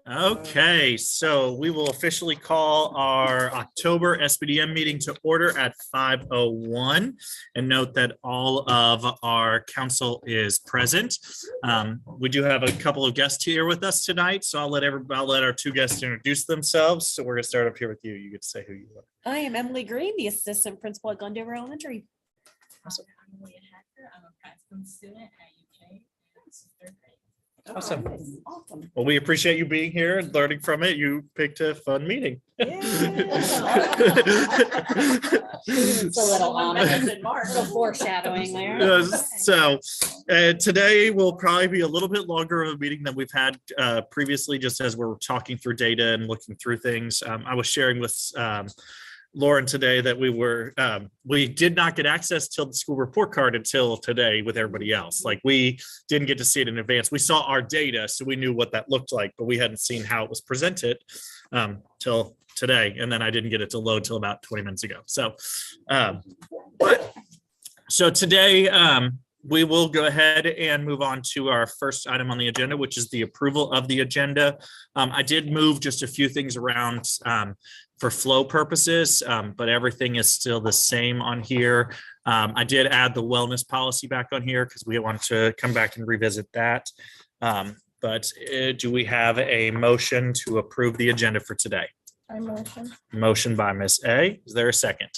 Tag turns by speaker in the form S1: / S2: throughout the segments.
S1: Okay, so we will officially call our October SBDM meeting to order at 5:01 and note that all of our council is present. We do have a couple of guests here with us tonight, so I'll let our two guests introduce themselves. So we're gonna start up here with you. You get to say who you are.
S2: I am Emily Green, the assistant principal at Glendover Elementary.
S3: Awesome. I'm Leah Hacker. I'm a practicum student at UK. And this is third grade.
S1: Awesome.
S2: Nice. Awesome.
S1: Well, we appreciate you being here and learning from it. You picked a fun meeting.
S2: It's a little foreshadowing there.
S1: So today will probably be a little bit longer of a meeting than we've had previously, just as we're talking through data and looking through things. I was sharing with Lauren today that we did not get access to the school report card until today with everybody else. Like, we didn't get to see it in advance. We saw our data, so we knew what that looked like, but we hadn't seen how it was presented till today. And then I didn't get it to load till about 20 minutes ago. So today we will go ahead and move on to our first item on the agenda, which is the approval of the agenda. I did move just a few things around for flow purposes, but everything is still the same on here. I did add the wellness policy back on here because we want to come back and revisit that. But do we have a motion to approve the agenda for today?
S2: I motion.
S1: Motion by Ms. A. Is there a second?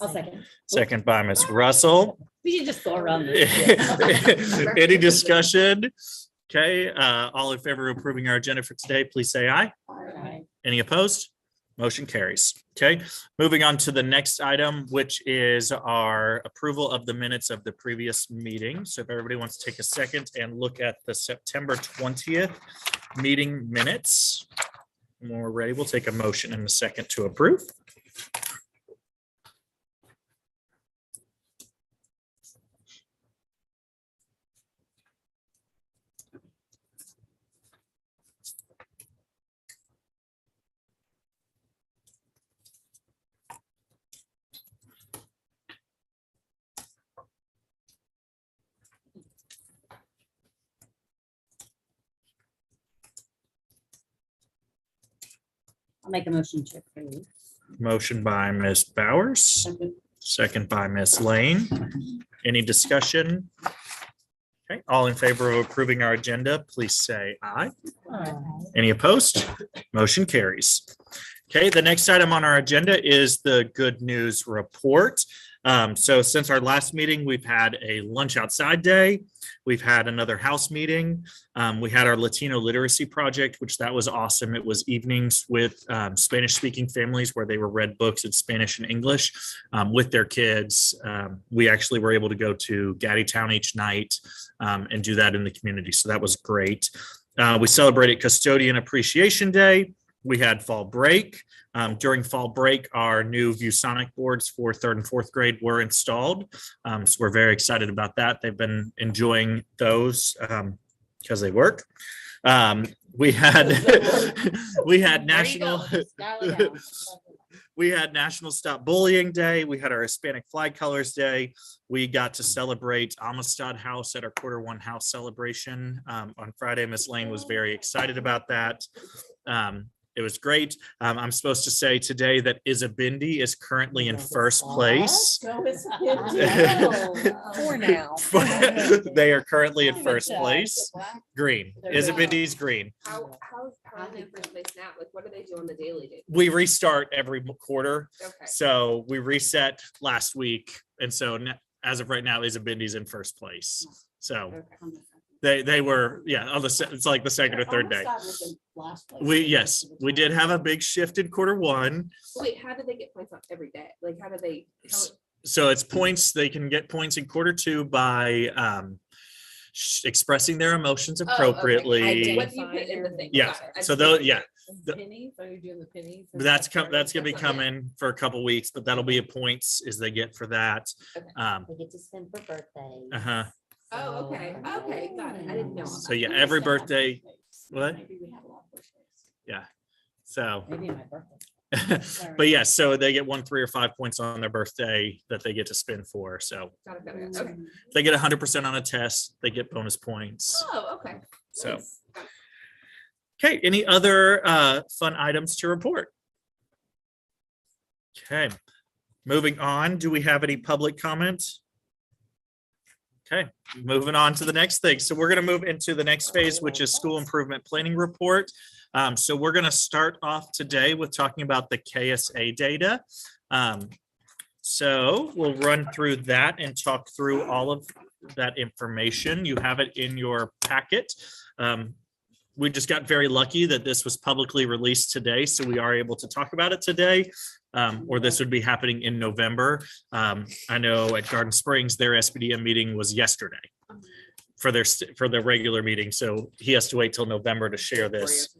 S2: I'll second.
S1: Second by Ms. Russell.
S2: We should just go around.
S1: Any discussion? Okay, all in favor of approving our agenda for today, please say aye.
S2: Aye.
S1: Any opposed? Motion carries. Okay, moving on to the next item, which is our approval of the minutes of the previous meeting. So if everybody wants to take a second and look at the September 20th meeting minutes. When we're ready, we'll take a motion in a second to approve.
S2: I'll make a motion to approve.
S1: Motion by Ms. Bowers, second by Ms. Lane. Any discussion? Okay, all in favor of approving our agenda, please say aye. Any opposed? Motion carries. Okay, the next item on our agenda is the good news report. So since our last meeting, we've had a lunch outside day. We've had another house meeting. We had our Latino literacy project, which that was awesome. It was evenings with Spanish speaking families where they were read books in Spanish and English with their kids. We actually were able to go to Gaddytown each night and do that in the community. So that was great. We celebrated Custodian Appreciation Day. We had fall break. During fall break, our new ViewSonic boards for 3rd and 4th grade were installed. So we're very excited about that. They've been enjoying those because they work. We had National Stop Bullying Day. We had our Hispanic Flag Colors Day. We got to celebrate Amistad House at our Q1 house celebration on Friday. Miss Lane was very excited about that. It was great. I'm supposed to say today that Isabindi is currently in first place.
S2: For now.
S1: They are currently in first place. Green. Isabindi's green.
S4: How are they in first place now? Like, what do they do on the daily day?
S1: We restart every quarter.
S4: Okay.
S1: So we reset last week. And so as of right now, Isabindi's in first place. So they were, yeah, it's like the second or third day. We did have a big shift in Q1.
S4: Wait, how do they get points on every day? Like, how do they?
S1: So it's points. They can get points in Q2 by expressing their emotions appropriately.
S4: What do you put in the thing?
S1: Yeah.
S4: Got it.
S1: So those, yeah.
S3: Pennies? Are you doing the pennies?
S1: That's gonna be coming for a couple weeks, but that'll be a points as they get for that.
S4: Okay.
S2: We get to spend for birthdays.
S1: Uh-huh.
S4: Oh, okay. Okay, got it. I didn't know.
S1: So yeah, every birthday. What?
S3: Maybe we have a lot of birthdays.
S1: Yeah. So,
S2: Maybe my birthday.
S1: but yeah, so they get 1, 3, or 5 points on their birthday that they get to spin for. So
S4: Got it. Okay.
S1: if they get 100% on a test, they get bonus points.
S4: Oh, okay.
S1: So,
S4: Nice.
S1: Okay, any other fun items to report? Okay, moving on. Do we have any public comments? Okay, moving on to the next thing. So we're going to move into the next phase, which is school improvement planning report. So we're going to start off today with talking about the KSA data. So we'll run through that and talk through all of that information. You have it in your packet. We just got very lucky that this was publicly released today, so we are able to talk about it today, or this would be happening in November. I know at Garden Springs, their SBDM meeting was yesterday for their regular meeting, so he has to wait till November to share this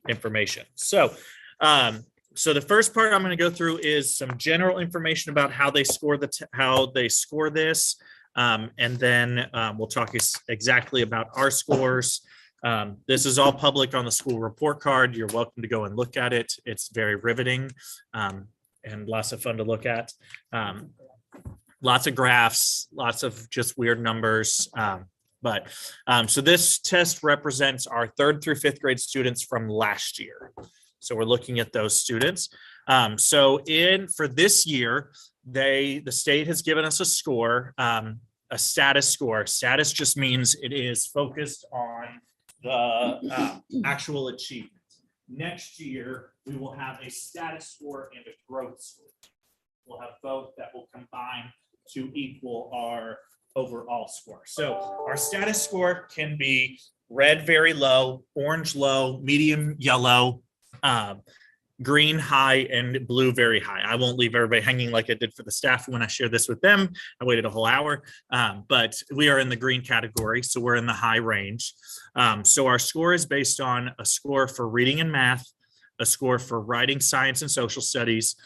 S1: information. So the first part I'm going to go through is some general information about how they score this, and then we'll talk exactly about our scores. This is all public on the school report card. You're welcome to go and look at it. It's very riveting and lots of fun to look at. Lots of graphs, lots of just weird numbers. So this test represents our 3rd through 5th grade students from last year. So we're looking at those students. For this year, the state has given us a score, a status score. Status just means it is focused on the actual achievement. Next year, we will have a status score and a growth score. We'll have both that will combine to equal our overall score. So our status score can be red, very low, orange, low, medium, yellow, green high, and blue very high. I won't leave everybody hanging like I did for the staff when I shared this with them. I waited a whole hour, but we are in the green category, so we're in the high range. So our score is based on a score for reading and math, a score for writing, science, and social studies,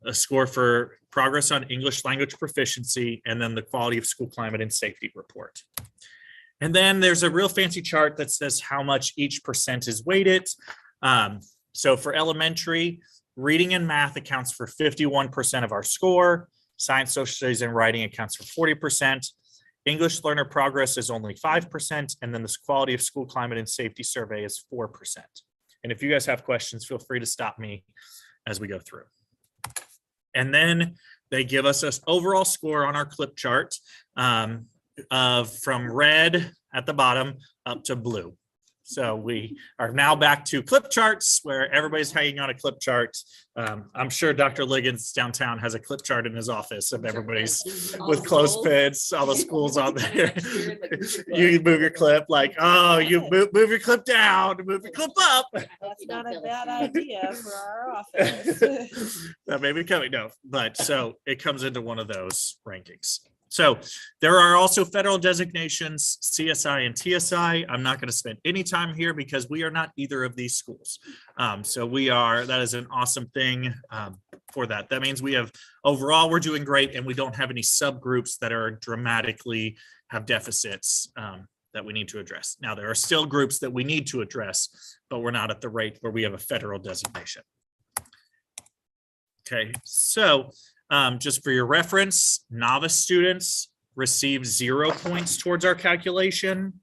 S1: a score for progress on English language proficiency, and then the quality of school climate and safety report. And then there's a real fancy chart that says how much each percent is weighted. So for elementary, reading and math accounts for 51% of our score. Science, social studies, and writing accounts for 40%. English learner progress is only 5%. And then this quality of school climate and safety survey is 4%. And if you guys have questions, feel free to stop me as we go through. And then they give us an overall score on our clip chart from red at the bottom up to blue. So we are now back to clip charts where everybody's hanging on a clip chart. I'm sure Dr. Liggins downtown has a clip chart in his office of everybody's with clothespins, all the schools on there. You move your clip like, oh, you move your clip down, move your clip up.
S5: That's not a bad idea for our office.
S1: That may be coming, no, but so it comes into one of those rankings. So there are also federal designations, CSI and TSI. I'm not going to spend any time here because we are not either of these schools. So that is an awesome thing for that. That means we have overall, we're doing great and we don't have any subgroups that are dramatically have deficits that we need to address. Now, there are still groups that we need to address, but we're not at the rate where we have a federal designation. Okay, so just for your reference, novice students receive 0 points towards our calculation.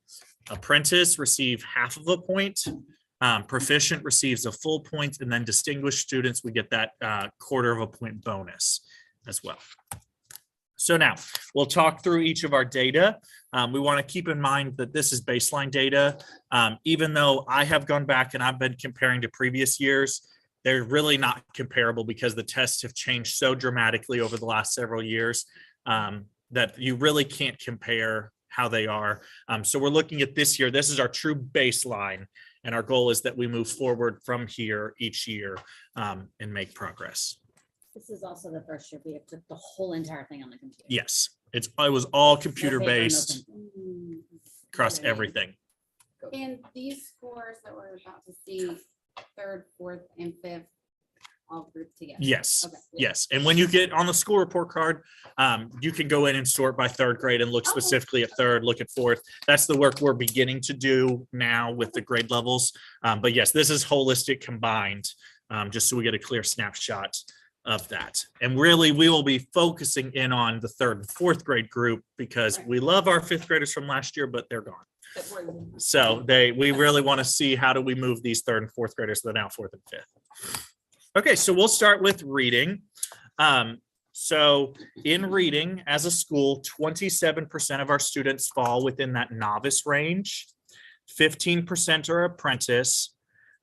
S1: Apprentice receive half of a point. Proficient receives a full point, and then distinguished students, we get that 1/4 of a point bonus as well. So now we'll talk through each of our data. We want to keep in mind that this is baseline data. Even though I have gone back and I've been comparing to previous years, they're really not comparable because the tests have changed so dramatically over the last several years that you really can't compare how they are. So we're looking at this year. This is our true baseline. And our goal is that we move forward from here each year and make progress.
S2: This is also the first year we have put the whole entire thing on the computer.
S1: Yes, it was all computer
S2: No paper, no
S1: based
S2: pen.
S1: across everything.
S6: And these scores that we're about to see, 3rd, 4th, and 5th, all grouped together.
S1: Yes,
S6: Okay.
S1: yes. And when you get on the school report card, you can go in and sort by 3rd grade and look specifically at 3rd, look at 4th. That's the work we're beginning to do now with the grade levels. But yes, this is holistic combined, just so we get a clear snapshot of that. And really, we will be focusing in on the 3rd and 4th grade group because we love our 5th graders from last year, but they're gone. So we really want to see how do we move these third and fourth graders to the now fourth and fifth. Okay, so we'll start with reading. So in reading as a school, 27% of our students fall within that novice range. 15% are apprentice,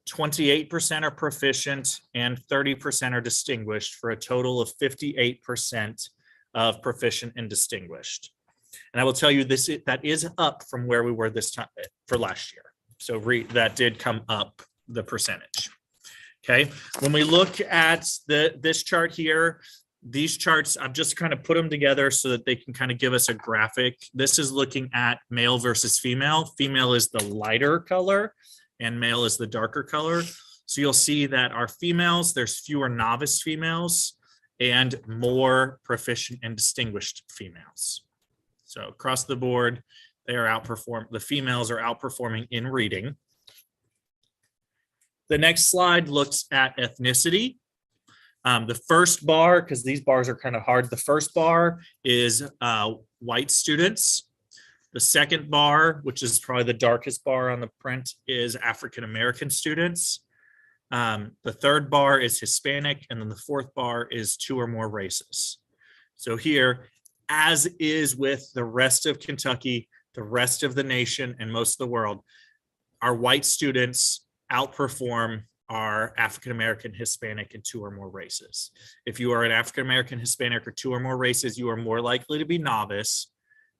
S1: 28% are proficient, and 30% are distinguished, for a total of 58% of proficient and distinguished. And I will tell you that is up from where we were this time for last year. So that did come up the percentage. Okay, when we look at this chart here, these charts, I've just kind of put them together so that they can kind of give us a graphic. This is looking at male versus female. Female is the lighter color and male is the darker color. So you'll see that our females, there's fewer novice females and more proficient and distinguished females. So across the board, the females are outperforming in reading. The next slide looks at ethnicity. The first bar, because these bars are kind of hard, the first bar is white students. The second bar, which is probably the darkest bar on the print, is African-American students. The third bar is Hispanic, and then the fourth bar is 2 or more races. So here, as is with the rest of Kentucky, the rest of the nation, and most of the world, our white students outperform are African-American, Hispanic, and 2 or more races. If you are an African-American, Hispanic, or 2 or more races, you are more likely to be novice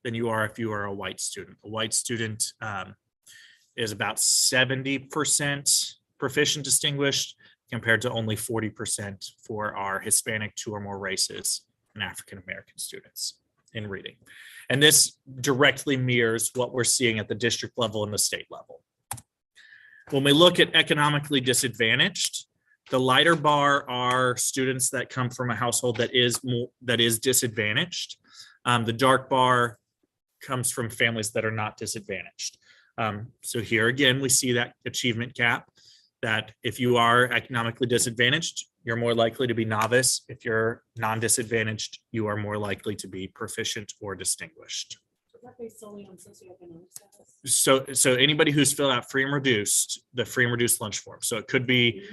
S1: than you are if you are a white student. A white student is about 70% proficient distinguished compared to only 40% for our Hispanic, 2 or more races, and African-American students in reading. And this directly mirrors what we're seeing at the district level and the state level. When we look at economically disadvantaged, the lighter bar are students that come from a household that is disadvantaged. The dark bar comes from families that are not disadvantaged. So here again, we see that achievement gap, that if you are economically disadvantaged, you're more likely to be novice. If you're non-disadvantaged, you are more likely to be proficient or distinguished.
S5: Is that based solely on socioeconomic status?
S1: So anybody who's filled out free and reduced, the free and reduced lunch form. So it could be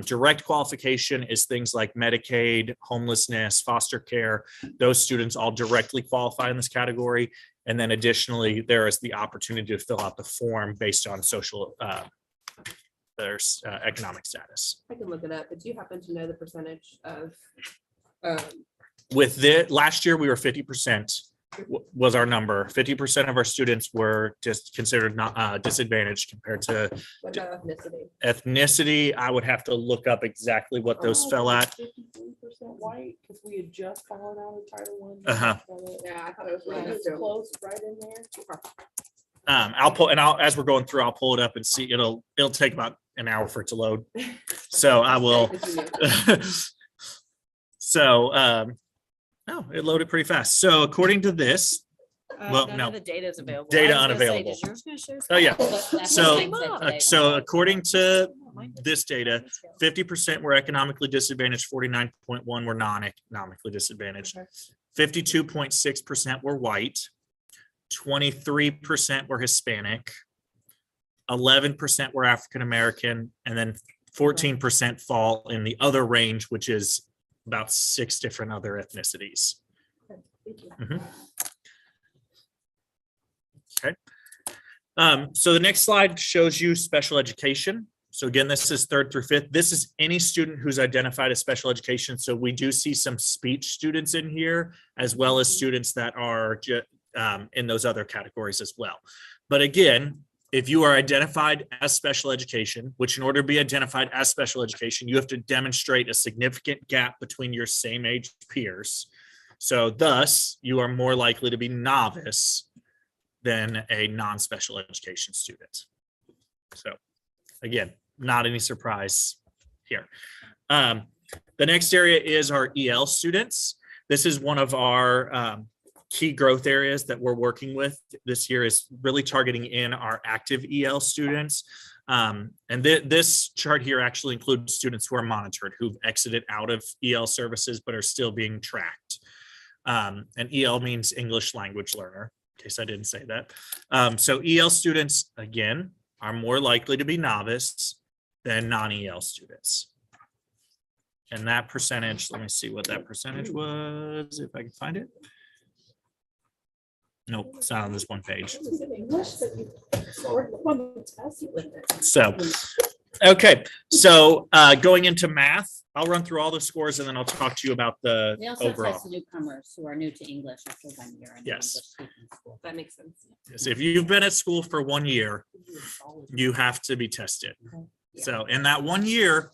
S1: direct qualification is things like Medicaid, homelessness, foster care. Those students all directly qualify in this category. And then additionally, there is the opportunity to fill out the form based on social there's economic status.
S4: I can look it up, but do you happen to know the percentage of?
S1: With the last year, we were 50% was our number. 50% of our students were just considered not disadvantaged compared to
S4: What about ethnicity?
S1: ethnicity. I would have to look up exactly what those fell at.
S5: 53% white, because we had just fallen out of Title I.
S1: Uh-huh.
S4: Yeah, I thought it was
S5: It
S4: right
S5: was
S4: up to.
S5: close, right in there.
S1: As we're going through, I'll pull it up and see. It'll take about an hour for it to load. So I will. No, it loaded pretty fast. So according to this, well,
S5: None
S1: no.
S5: of the data is available.
S1: Data
S5: I was gonna say,
S1: unavailable.
S5: does yours gonna show
S1: Oh, yeah.
S2: That's what
S1: So-
S2: Mike said today.
S1: so according to this data, 50% were economically disadvantaged, 49.1 were non-economically disadvantaged.
S5: Okay.
S1: 52.6% were white, 23% were Hispanic, 11% were African-American, and then 14% fall in the other range, which is about 6 different other ethnicities. Mhm. Okay. So the next slide shows you special education. So again, this is 3rd through 5th. This is any student who's identified as special education. So we do see some speech students in here, as well as students that are in those other categories as well. But again, if you are identified as special education, which in order to be identified as special education, you have to demonstrate a significant gap between your same age peers. So thus, you are more likely to be novice than a non-special education student. So again, not any surprise here. The next area is our EL students. This is one of our key growth areas that we're working with this year, is really targeting in our active EL students. And this chart here actually includes students who are monitored, who've exited out of EL services, but are still being tracked. And EL means English language learner. in case I didn't say that. So EL students, again, are more likely to be novice than non-EL students. And that percentage, let me see what that percentage was, if I can find it. Nope, it's not on this one page. So, okay, so going into math, I'll run through all the scores and then I'll talk to you about the
S2: They also
S1: overall.
S2: test newcomers who are new to English after 1 year. in the
S1: Yes.
S2: English-speaking school.
S4: That makes sense.
S1: Yes, if you've been at school for 1 year, you have to be tested. So in that 1 year,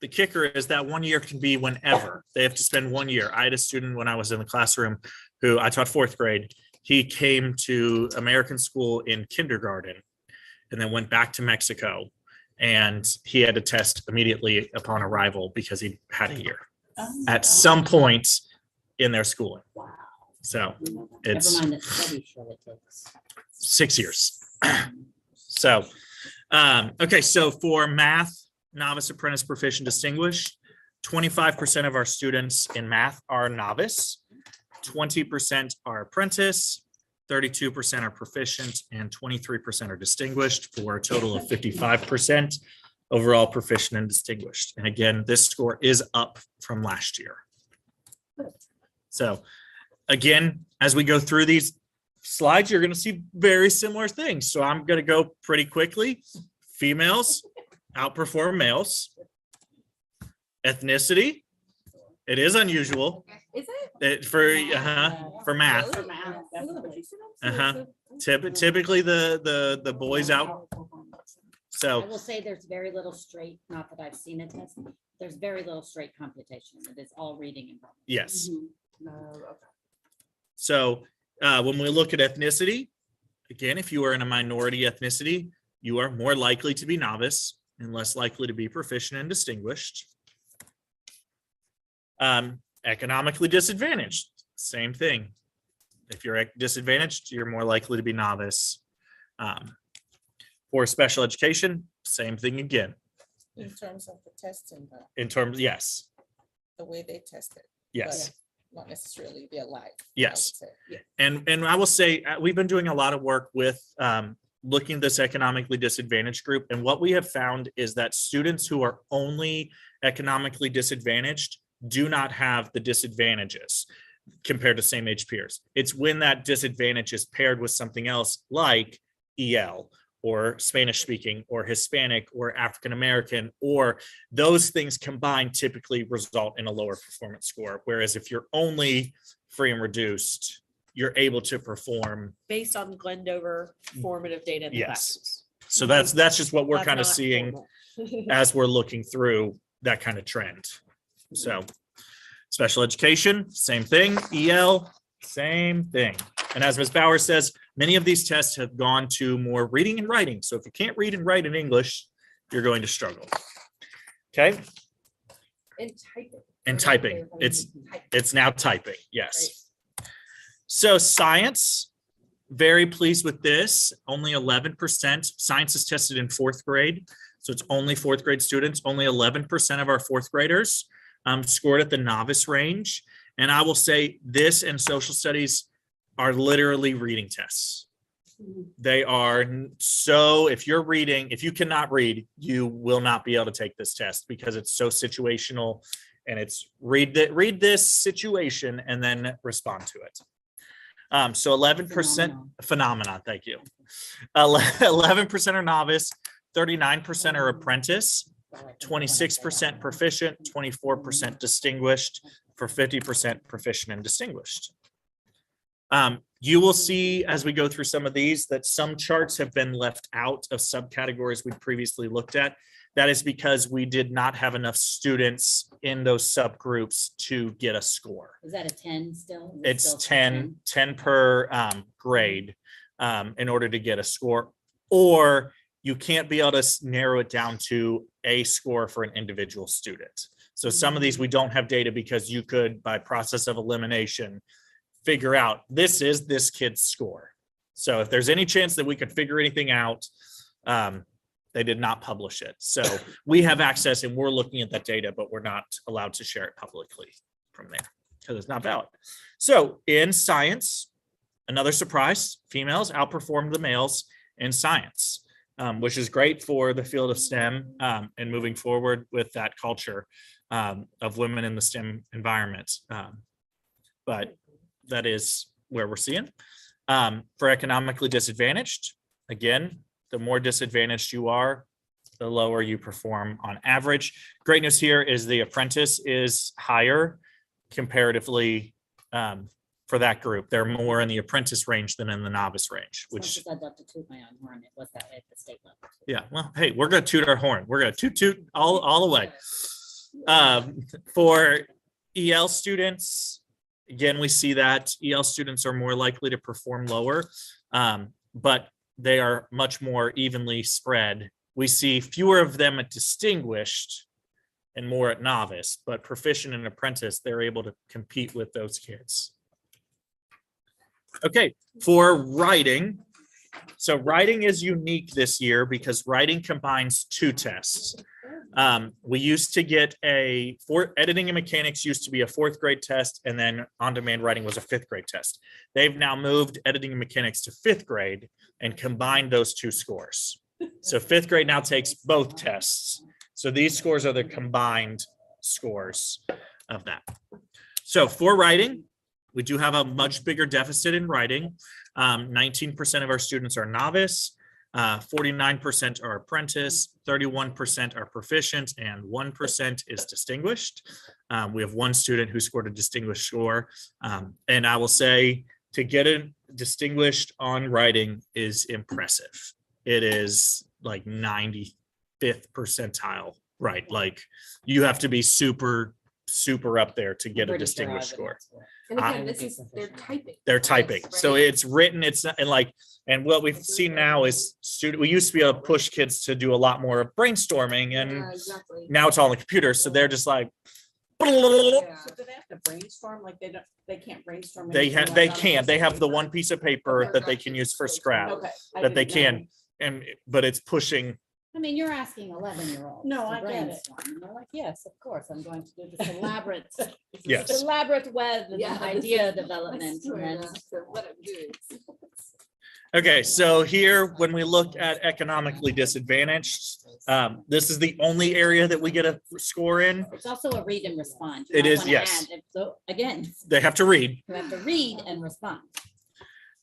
S1: the kicker is that 1 year can be whenever. They have to spend 1 year. I had a student when I was in the classroom who I taught 4th grade. He came to American school in kindergarten and then went back to Mexico. And he had to test immediately upon arrival because he had a year at some point in their schooling.
S2: Wow.
S1: So
S2: Never
S1: it's
S2: mind the study show it takes.
S1: 6 years. So, okay, so for math, novice, apprentice, proficient, distinguished, 25% of our students in math are novice, 20% are apprentice, 32% are proficient, and 23% are distinguished, for a total of 55% overall proficient and distinguished. And again, this score is up from last year. So again, as we go through these slides, you're going to see very similar things. So I'm going to go pretty quickly. Females outperform males. Ethnicity, it is unusual
S4: Is it?
S1: for math.
S4: Really?
S1: Uh-huh. Typically the boys out.
S2: I
S1: So
S2: will say there's very little straight, not that I've seen a test, there's very little straight computation. It is all reading and writing.
S1: yes.
S4: Okay.
S1: So when we look at ethnicity, again, if you are in a minority ethnicity, you are more likely to be novice and less likely to be proficient and distinguished. Economically disadvantaged, same thing. If you're disadvantaged, you're more likely to be novice. For special education, same thing again.
S5: In terms of the testing, though,
S1: In terms, yes,
S5: the way they test it,
S1: yes.
S5: not necessarily their life.
S1: Yes. And I will say, we've been doing a lot of work with looking at this economically disadvantaged group. And what we have found is that students who are only economically disadvantaged do not have the disadvantages compared to same age peers. It's when that disadvantage is paired with something else like EL or Spanish speaking or Hispanic or African American, or those things combined typically result in a lower performance score. Whereas if you're only free and reduced, you're able to perform.
S7: Based on Glendover formative data in the
S1: Yes.
S7: classrooms.
S1: So that's just what we're
S7: That's
S1: kind of
S7: not
S1: seeing
S7: formal.
S1: as we're looking through that kind of trend. So special education, same thing. EL, same thing. And as Ms. Bauer says, many of these tests have gone to more reading and writing. So if you can't read and write in English, you're going to struggle. Okay.
S4: And typing.
S1: And typing, it's now typing. Yes. So science, very pleased with this. Only 11%. Science is tested in 4th grade. So it's only 4th grade students. Only 11% of our 4th graders scored at the novice range. And I will say this and social studies are literally reading tests. They are so, if you're reading, if you cannot read, you will not be able to take this test because it's so situational and it's read this situation and then respond to it. So 11% phenomenon. Thank you. 11% are novice, 39% are apprentice, 26% proficient, 24% distinguished, for 50% proficient and distinguished. You will see as we go through some of these that some charts have been left out of subcategories we previously looked at. That is because we did not have enough students in those subgroups to get a score.
S2: Is that a 10 still? Is it
S1: It's
S2: still
S1: 10 per grade in order to get a score, or you can't be able to narrow it down to a score for an individual student. So some of these we don't have data because you could, by process of elimination, figure out this is this kid's score. So if there's any chance that we could figure anything out, they did not publish it. So we have access and we're looking at that data, but we're not allowed to share it publicly from there because it's not valid. So in science, Another surprise, females outperformed the males in science, which is great for the field of STEM and moving forward with that culture of women in the STEM environment. But that is where we're seeing. For economically disadvantaged, again, the more disadvantaged you are, the lower you perform on average. Great news here is the apprentice is higher comparatively for that group. They're more in the apprentice range than in the novice range, which,
S2: I'd love to toot my own horn. It was that way at the state level.
S1: yeah, well, hey, we're gonna toot our horn. We're gonna toot all the way. For EL students, again, we see that EL students are more likely to perform lower, but they are much more evenly spread. We see fewer of them at distinguished and more at novice, but proficient and apprentice, they're able to compete with those kids. Okay, for writing. So writing is unique this year because writing combines two tests. We used to get editing and mechanics used to be a 4th grade test, and then on-demand writing was a 5th grade test. They've now moved editing and mechanics to 5th grade and combined those two scores. So 5th grade now takes both tests. So these scores are the combined scores of that. So for writing, we do have a much bigger deficit in writing. 19% of our students are novice, 49% are apprentice, 31% are proficient, and 1% is distinguished. We have one student who scored a distinguished score. And I will say to get a distinguished on writing is impressive. It is like 95th percentile, right? Like you have to be super up there to get a
S2: Pretty sure I
S1: distinguished
S2: would
S1: score.
S2: not score.
S4: And
S1: I-
S4: again, this is, they're typing.
S1: They're typing.
S4: Right.
S1: So it's written, it's not, and like, and what we've seen now is we used to be able to push kids to do a lot more brainstorming, and
S4: Yeah, exactly.
S1: now it's all on the computer. So they're just like,
S4: Yeah.
S5: So do they have to brainstorm? Like they can't brainstorm?
S1: they
S5: anything
S1: have, they
S5: like on a
S1: can,
S5: piece
S1: they
S5: of
S1: have the
S5: paper?
S1: one piece of paper that they can use for scrap,
S5: Okay. I
S1: that they
S5: didn't know.
S1: can. And, but it's pushing,
S2: I mean, you're asking 11-year-olds.
S5: No,
S2: to
S5: I get it.
S2: brainstorm, and they're like, yes, of course, I'm going to do this elaborate,
S1: Yes.
S2: elaborate web of
S4: Yeah,
S2: idea
S4: this is-
S2: development.
S4: Let's do
S2: And
S4: it,
S2: then
S4: so what I'm doing.
S1: okay, so here, when we look at economically disadvantaged, this is the only area that we get a score in.
S2: it's also a read and respond. You
S1: It
S2: might
S1: is,
S2: wanna
S1: yes.
S2: add, so again,
S1: They have to read.
S2: you have to read and respond.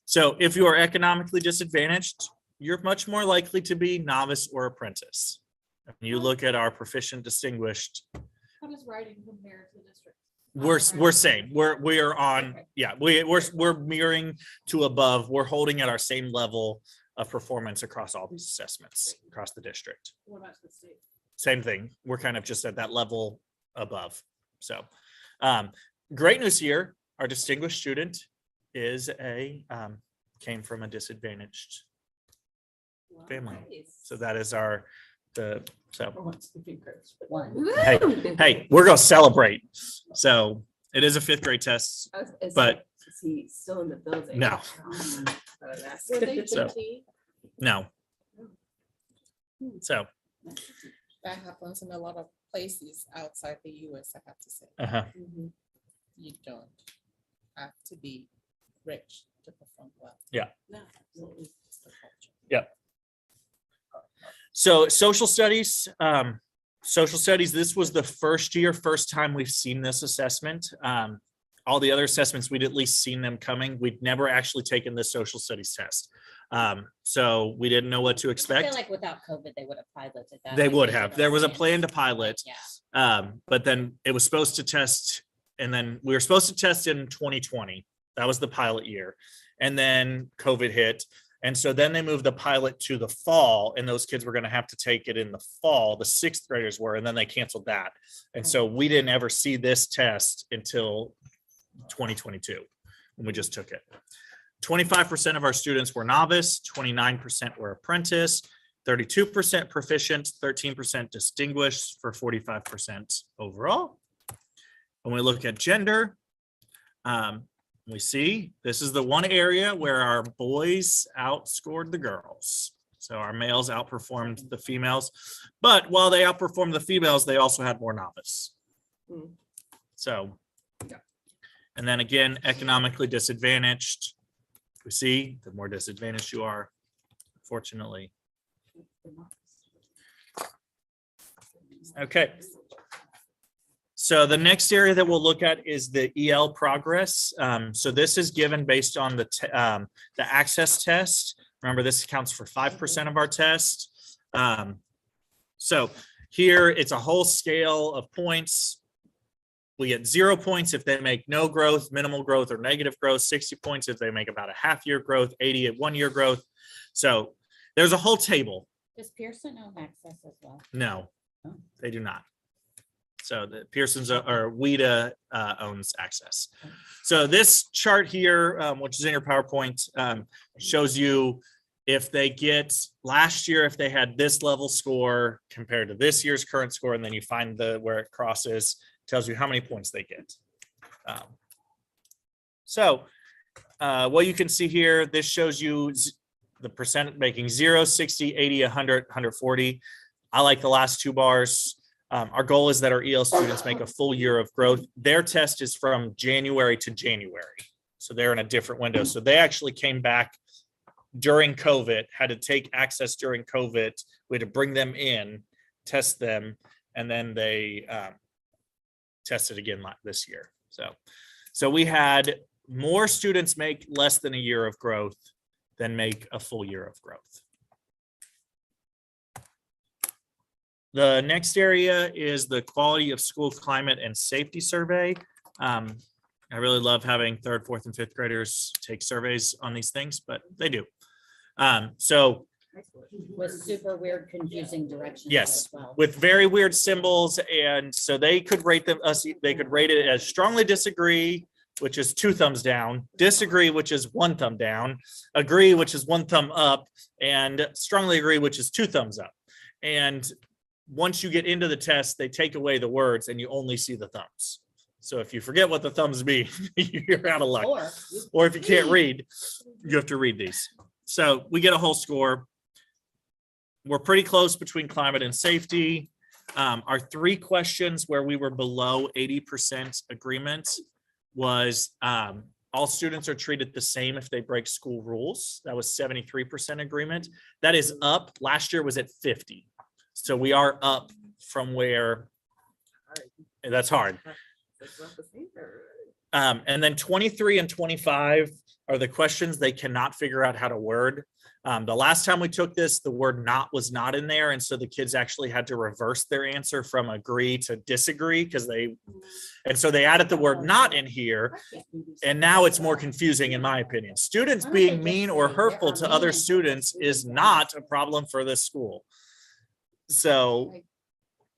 S1: So if you are economically disadvantaged, you're much more likely to be novice or apprentice. And you look at our proficient distinguished,
S3: How does writing compare to district?
S1: we're same. We are on, yeah, we're mirroring to above. We're holding at our same level of performance across all these assessments across the district.
S3: What about the state?
S1: Same thing. We're kind of just at that level above. So great news here. Our distinguished student is came from a disadvantaged family. So that is
S2: One.
S1: hey, we're gonna celebrate. So it is a 5th grade test, but
S4: Is he still in the building?
S1: no,
S3: Were they
S1: So-
S3: 50?
S1: no. So,
S8: That happens in a lot of places outside the US, I have to say.
S1: uh-huh.
S8: You don't have to be rich to perform well.
S1: Yeah.
S5: No, absolutely.
S8: It's the culture.
S1: So social studies, this was the first time we've seen this assessment. All the other assessments, we'd at least seen them coming. We'd never actually taken the social studies test. So we didn't know what to
S2: I feel
S1: expect.
S2: like without COVID, they would have piloted that.
S1: They
S2: like
S1: would
S2: did
S1: have.
S2: with
S1: There was a
S2: science.
S1: plan to pilot.
S2: Yeah.
S1: But then it was supposed to test, and then we were supposed to test in 2020. That was the pilot year. And then COVID hit. And so then they moved the pilot to the fall, and those kids were going to have to take it in the fall. The 6th graders were, and then they canceled that. And so we didn't ever see this test until 2022 when we just took it. 25% of our students were novice, 29% were apprentice, 32% proficient, 13% distinguished for 45% overall. When we look at gender, we see this is the one area where our boys outscored the girls. So our males outperformed the females, but while they outperformed the females, they also had more novice.
S4: Hmm.
S1: So, and then again, economically disadvantaged. We see, the more disadvantaged you are, fortunately. Okay. So the next area that we'll look at is the EL progress. So this is given based on the access test. Remember, this accounts for 5% of our test. So here it's a whole scale of points. We get 0 points if they make no growth, minimal growth, or negative growth, 60 points if they make about a half-year growth, 80 at 1 year growth. So there's a whole table.
S2: Does Pearson own access as well?
S1: No, they do not. So the Pearson's or WIDA owns access. So this chart here, which is in your PowerPoint, shows you if they get last year, if they had this level score compared to this year's current score, and then you find where it crosses, tells you how many points they get. So what you can see here, this shows you the percent making 0, 60, 80, 100, 140. I like the last two bars. Our goal is that our EL students make a full year of growth. Their test is from January to January. So they're in a different window. So they actually came back during COVID, had to take access during COVID. We had to bring them in, test them, and then they tested again this year. So we had more students make less than a year of growth than make a full year of growth. The next area is the quality of school climate and safety survey. I really love having 3rd, 4th, and 5th graders take surveys on these things, but they do. So
S2: With super weird, confusing directions
S1: yes,
S2: as well.
S1: with very weird symbols, and so they could rate they could rate it as strongly disagree, which is 2 thumbs down, disagree, which is 1 thumb down, agree, which is 1 thumb up, and strongly agree, which is 2 thumbs up. And once you get into the test, they take away the words and you only see the thumbs. So if you forget what the thumbs mean, you're out of luck. Or if you can't read, you have to read these. So we get a whole score. We're pretty close between climate and safety. Our 3 questions where we were below 80% agreement was all students are treated the same if they break school rules. That was 73% agreement. That is up. Last year was at 50. So we are up from where that's hard. And then 23 and 25 are the questions they cannot figure out how to word. The last time we took this, the word not was not in there. And so the kids actually had to reverse their answer from agree to disagree and so they added the word not in here. And now it's more confusing in my opinion. Students being mean or hurtful to other students is not a problem for this school. So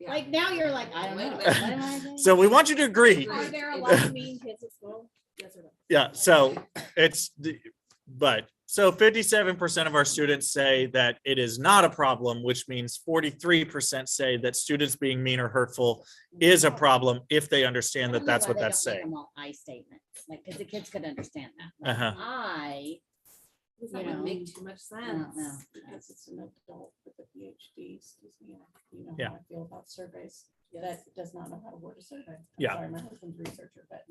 S2: Like now you're like, I don't know. What am I doing?
S1: so we want you to agree.
S7: Are there a lot of mean kids at school? Yes or no?
S1: Yeah, so so 57% of our students say that it is not a problem, which means 43% say that students being mean or hurtful is a problem if they understand that that's what that's saying.
S2: I statements, like, because the kids could understand that. Like,
S1: Uh-huh.
S4: That would make too much
S2: I don't
S4: sense.
S2: know.
S5: Because it's an adult with a PhD, excuse me, you know
S1: Yeah.
S5: how I feel about surveys, that does not know how to word a survey. I'm
S1: Yeah.
S5: sorry, my husband's a researcher, but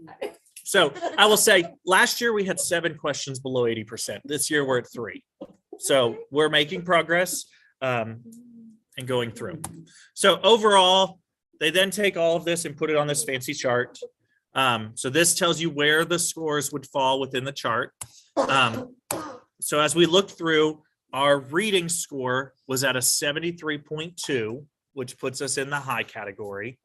S1: So I will say, last year we had 7 questions below 80%. This year we're at 3. So we're making progress and going through. So overall, they then take all of this and put it on this fancy chart. So this tells you where the scores would fall within the chart. So as we look through, our reading score was at a 73.2, which puts us in the high category.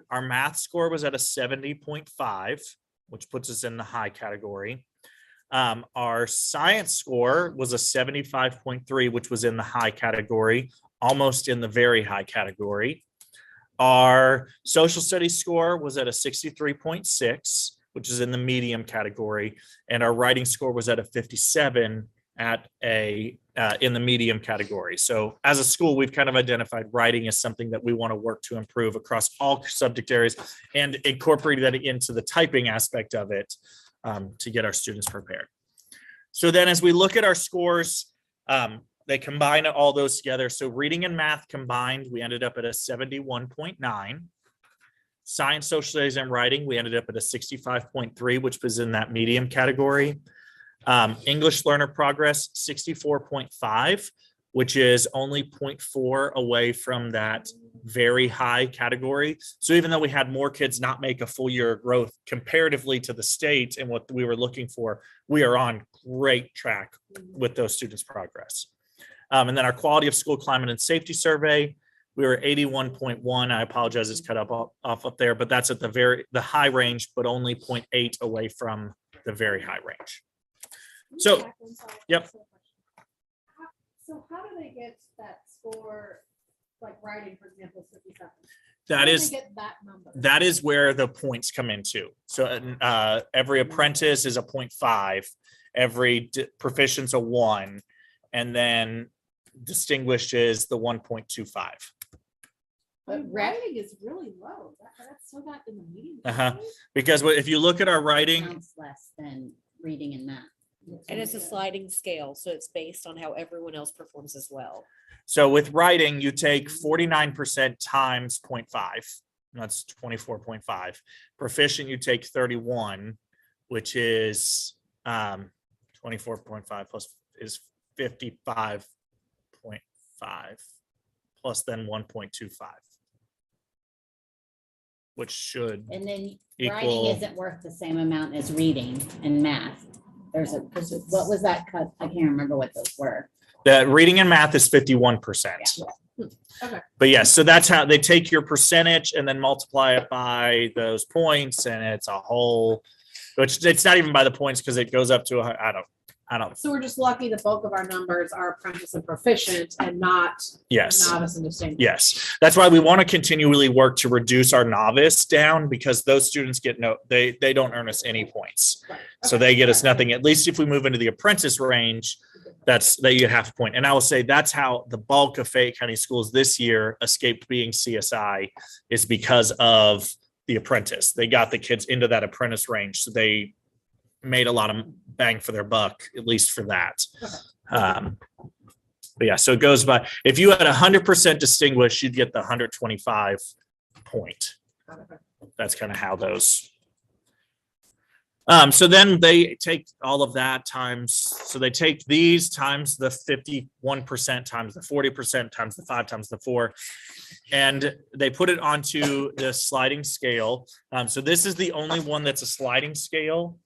S1: Our math score was at a 70.5, which puts us in the high category. Our science score was a 75.3, which was in the high category, almost in the very high category. Our social studies score was at a 63.6, which is in the medium category. And our writing score was at a 57 in the medium category. So as a school, we've kind of identified writing as something that we want to work to improve across all subject areas and incorporate that into the typing aspect of it to get our students prepared. So then as we look at our scores, they combine all those together. So reading and math combined, we ended up at a 71.9. Science, social studies, and writing, we ended up at a 65.3, which was in that medium category. English learner progress, 64.5, which is only 0.4 away from that very high category. So even though we had more kids not make a full year of growth comparatively to the state and what we were looking for, we are on great track with those students' progress. And then our quality of school climate and safety survey, we were 81.1. I apologize, it's cut off up there, but that's at the high range, but only 0.8 away from the very high range. So, yep.
S7: So how do they get that score, like writing, for example, 57?
S1: That
S7: How do
S1: is
S7: they get that number?
S1: that is where the points come into. So every apprentice is a 0.5, every proficient's a 1, and then distinguished is the 1.25.
S7: But writing is really low. That's still not in the meeting.
S1: Because if you look at our writing,
S2: Counts less than reading and math.
S5: And it's a sliding scale, so it's based on how everyone else performs as well.
S1: so with writing, you take 49% times 0.5. That's 24.5. Proficient, you take 31, which is 24.5 plus is 55.5 plus then 1.25, which should
S2: And then
S1: Equal-
S2: writing isn't worth the same amount as reading and math. What was that cut? I can't remember what those were.
S1: that reading and math is 51%.
S7: Okay.
S1: But yes, so that's how they take your percentage and then multiply it by those points, and it's a whole, which it's not even by the points because it goes up to I don't.
S7: So we're just lucky the bulk of our numbers are apprentice and proficient and not
S1: Yes.
S7: novice and distinguished.
S1: Yes, that's why we want to continually work to reduce our novice down, because those students get they don't earn us any points.
S7: Right.
S1: So
S7: Okay.
S1: they get us nothing. At least if we move into the apprentice range, that you get half a point. And I will say that's how the bulk of Fayette County schools this year escaped being CSI, is because of the apprentice. They got the kids into that apprentice range. So they made a lot of bang for their buck, at least for that. But yeah, so it goes by, if you had 100% distinguished, you'd get the 125 point. That's kind of how those. So then they take all of that times, so they take these times the 51% times the 40% times the 5 times the 4, and they put it onto the sliding scale. So this is the only one that's a sliding scale.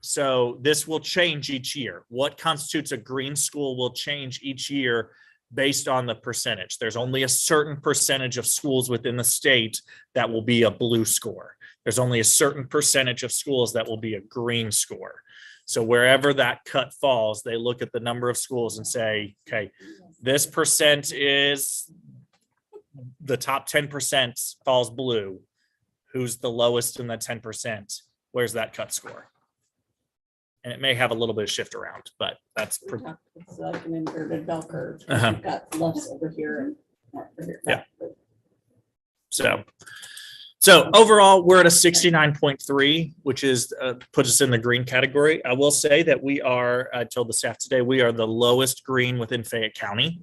S1: So this will change each year. What constitutes a green school will change each year based on the percentage. There's only a certain percentage of schools within the state that will be a blue score. There's only a certain percentage of schools that will be a green score. So wherever that cut falls, they look at the number of schools and say, okay, this percent is the top 10% falls blue. Who's the lowest in the 10%? Where's that cut score? And it may have a little bit of shift around, but that's
S5: It's like an inverted bell curve.
S1: Uh-huh.
S5: You've got less over here and more over here.
S1: Yeah. So overall, we're at a 69.3, which is puts us in the green category. I will say that I told the staff today, we are the lowest green within Fayette County.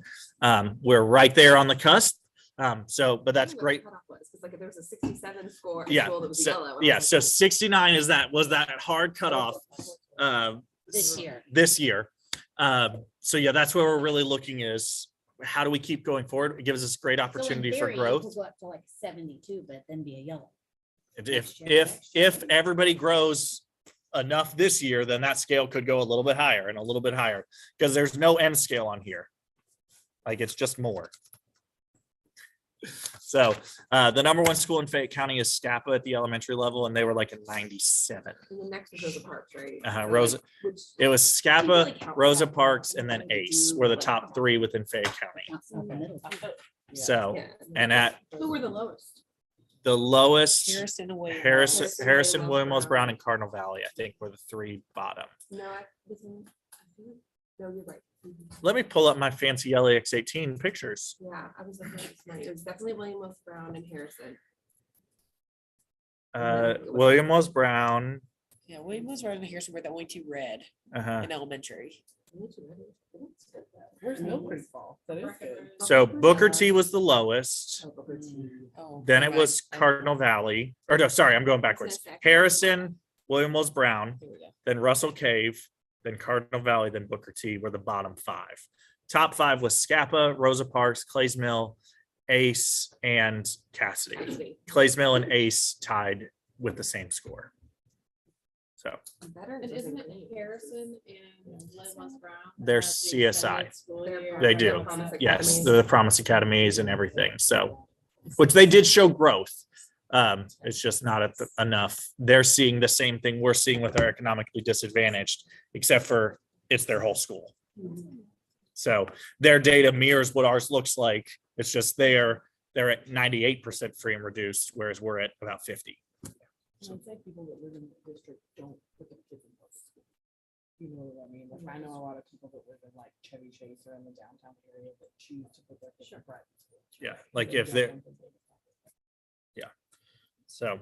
S1: We're right there on the cusp. But that's great.
S4: Because like if there was a 67 score.
S1: Yeah,
S4: School that was
S1: so-
S4: yellow.
S1: Yeah, so 69 was that hard cutoff
S2: This year.
S1: this year. So yeah, that's where we're really looking is how do we keep going forward? It gives us great opportunity for growth.
S2: Go up to like 72, but then be a yellow.
S1: If everybody grows enough this year, then that scale could go a little bit higher and a little bit higher, because there's no end scale on here. Like it's just more. So the number one school in Fayette County is Scapa at the elementary level, and they were like a 97.
S4: And the next was Rosa Parks, right? So,
S1: Rosa,
S4: like, which-
S1: it was
S4: You really
S1: Scapa,
S4: count
S1: Rosa
S4: that.
S1: Parks, and then Ace were the top 3 within Fayette County.
S2: Outside the middle.
S1: So,
S4: Yeah.
S1: and at
S7: Who were the lowest?
S1: the lowest,
S5: Harrison away.
S1: Harrison, Williams Brown, and Cardinal Valley, I think, were the 3 bottom.
S4: No, no, you're right.
S1: Let me pull up my fancy LAX 18 pictures.
S4: Yeah, I was looking at this morning. It was definitely William West Brown and Harrison.
S1: William was Brown.
S5: Yeah, William was right in Harrison were the only 2 red
S1: Uh-huh.
S5: in elementary.
S8: Where's Milford Fall? That is good.
S1: So Booker T was the lowest.
S5: Oh,
S1: Then it
S5: okay.
S1: was Cardinal Valley. Or no, sorry, I'm going backwards. Harrison, William Wells Brown,
S5: Here we go.
S1: then Russell Cave, then Cardinal Valley, then Booker T were the bottom 5. Top 5 was Scapa, Rosa Parks, Clays Mill, Ace, and Cassidy. Clays Mill and Ace tied with the same score. So
S4: Better.
S7: And isn't it Harrison and Lynn West Brown? that
S1: They're
S7: have the
S1: CSI.
S7: extended school
S4: They're
S7: year?
S1: they
S4: They're
S1: do.
S4: Promise
S1: Yes,
S4: Academies.
S1: the Promise Academies and everything. So, which they did show growth. It's just not enough. They're seeing the same thing we're seeing with our economically disadvantaged, except for it's their whole school. So their data mirrors what ours looks like. It's just they're at 98% free and reduced, whereas we're at about 50.
S9: I'd say people that live in the district don't put their kids in those schools. You know what I mean? Like, I know a lot of people that live in like Chevy Chase or in the downtown area that choose to put their kids in private schools.
S1: Yeah, like
S9: They
S1: if
S9: don't
S1: they're,
S9: want them to go to
S1: so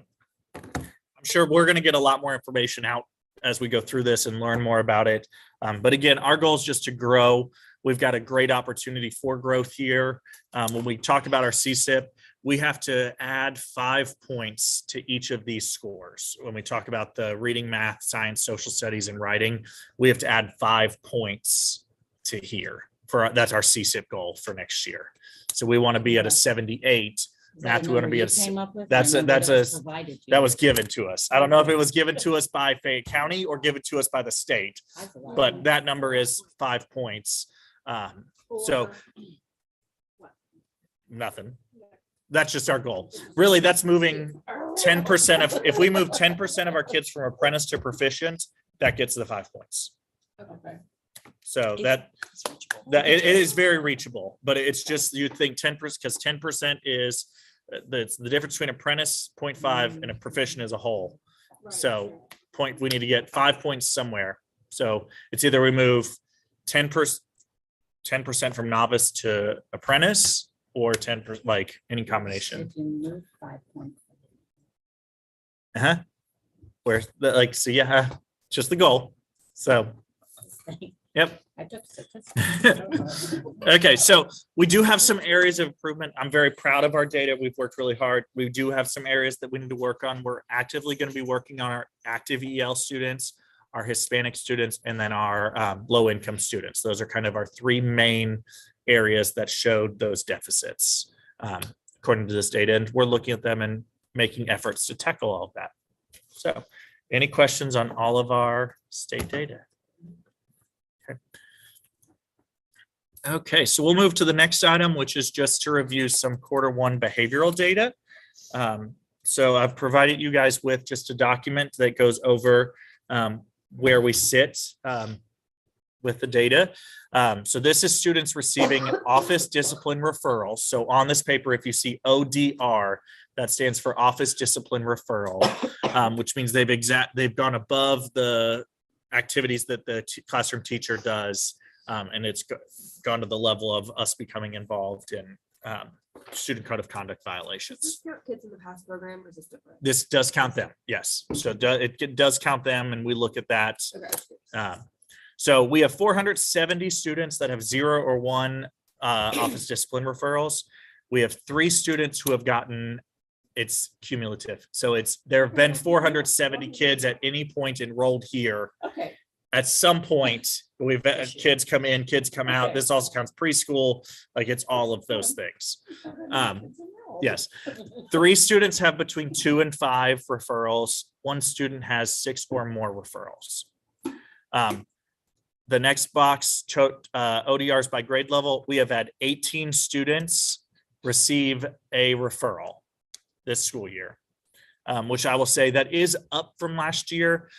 S1: I'm sure we're going to get a lot more information out as we go through this and learn more about it. But again, our goal is just to grow. We've got a great opportunity for growth here. When we talk about our CSIP, we have to add 5 points to each of these scores. When we talk about the reading, math, science, social studies, and writing, we have to add 5 points to here. That's our CSIP goal for next year. So we want to be at a 78.
S2: Is that a
S1: Math, we want to
S2: number
S1: be
S2: you
S1: at
S2: came up with? I
S1: that's a-
S2: remember
S1: that's
S2: that was
S1: a-
S2: provided you.
S1: that was given to us. I don't know if it was given to us by Fayette County or given to us by the state,
S2: I forgot.
S1: but that number is 5 points. So nothing. That's just our goal. Really, that's moving 10% of, if we move 10% of our kids from apprentice to proficient, that gets the 5 points.
S9: Okay.
S1: So
S5: It's-
S1: that,
S5: it's reachable.
S1: that it is very reachable, but it's just, you think 10%, because 10% is the difference between apprentice 0.5 and a proficient as a whole. So we need to get 5 points somewhere. So it's either we move 10% from novice to apprentice or 10%, like any combination.
S2: If you move 5 points.
S1: Uh-huh. Where like, so yeah, just the goal. So, yep.
S2: I took statistics.
S1: Okay, so we do have some areas of improvement. I'm very proud of our data. We've worked really hard. We do have some areas that we need to work on. We're actively going to be working on our active EL students, our Hispanic students, and then our low income students. Those are kind of our 3 main areas that showed those deficits according to this data. And we're looking at them and making efforts to tackle all of that. So any questions on all of our state data? Okay, so we'll move to the next item, which is just to review some Q1 behavioral data. So I've provided you guys with just a document that goes over where we sit with the data. So this is students receiving office discipline referrals. So on this paper, if you see ODR, that stands for office discipline referral, which means they've gone above the activities that the classroom teacher does. And it's gone to the level of us becoming involved in student code of conduct
S4: Does
S1: violations.
S4: this count kids in the past program or is this different?
S1: This does count them, yes. So it does count them, and we look at that.
S4: Okay.
S1: So we have 470 students that have 0 or 1 office discipline referrals. We have 3 students who have gotten, it's cumulative. So there have been 470 kids at any point enrolled here.
S9: Okay.
S1: At some point, we've had kids come in, kids come out. This also counts preschool, like it's all of those things. Yes. 3 students have between 2 and 5 referrals. 1 student has 6 or more referrals. The next box, ODRs by grade level, we have had 18 students receive a referral this school year, which I will say that is up from last year.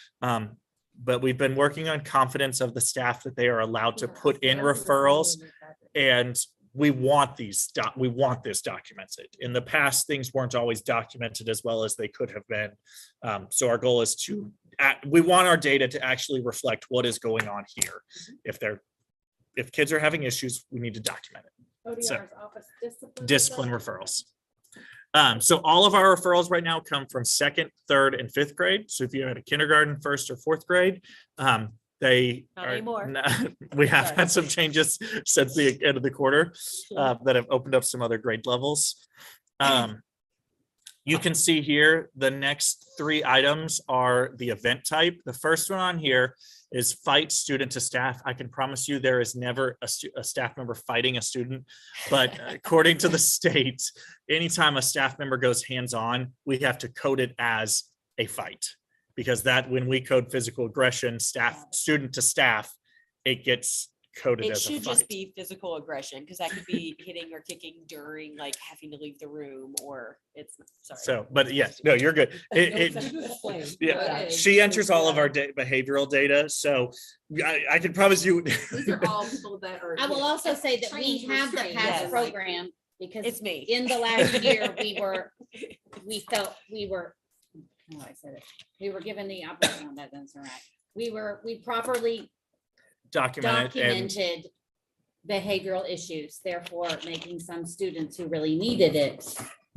S1: But we've been working on confidence of the staff that they are allowed to put in referrals, and we want this documented. In the past, things weren't always documented as well as they could have been. So our goal is we want our data to actually reflect what is going on here. If kids are having issues, we need to document it.
S7: ODR's office discipline.
S1: Discipline referrals. So all of our referrals right now come from 2nd, 3rd, and 5th grade. So if you had a kindergarten, 1st or 4th grade,
S5: Not anymore.
S1: we have
S5: Sorry.
S1: had some changes since the end of the quarter that have opened up some other grade levels. You can see here, the next 3 items are the event type. The first one on here is fight student to staff. I can promise you there is never a staff member fighting a student. But according to the state, anytime a staff member goes hands-on, we have to code it as a fight. Because that when we code physical aggression, student to staff, it gets coded
S5: It
S1: as a
S5: should just
S1: fight.
S5: be physical aggression, because that could be hitting or kicking during like having to leave the room, or it's, sorry.
S1: So, but yes, no, you're good. Yeah, she enters all of our behavioral data, so I can promise you.
S4: These are all people that are.
S2: I will also say that we
S4: trained
S2: have the
S4: restrained,
S2: past
S5: Yes.
S2: program because
S5: It's me.
S2: in the last year, we felt we were, how I said it, we were given the opportunity, that doesn't sound right. We properly documented behavioral issues, therefore making some students who really needed it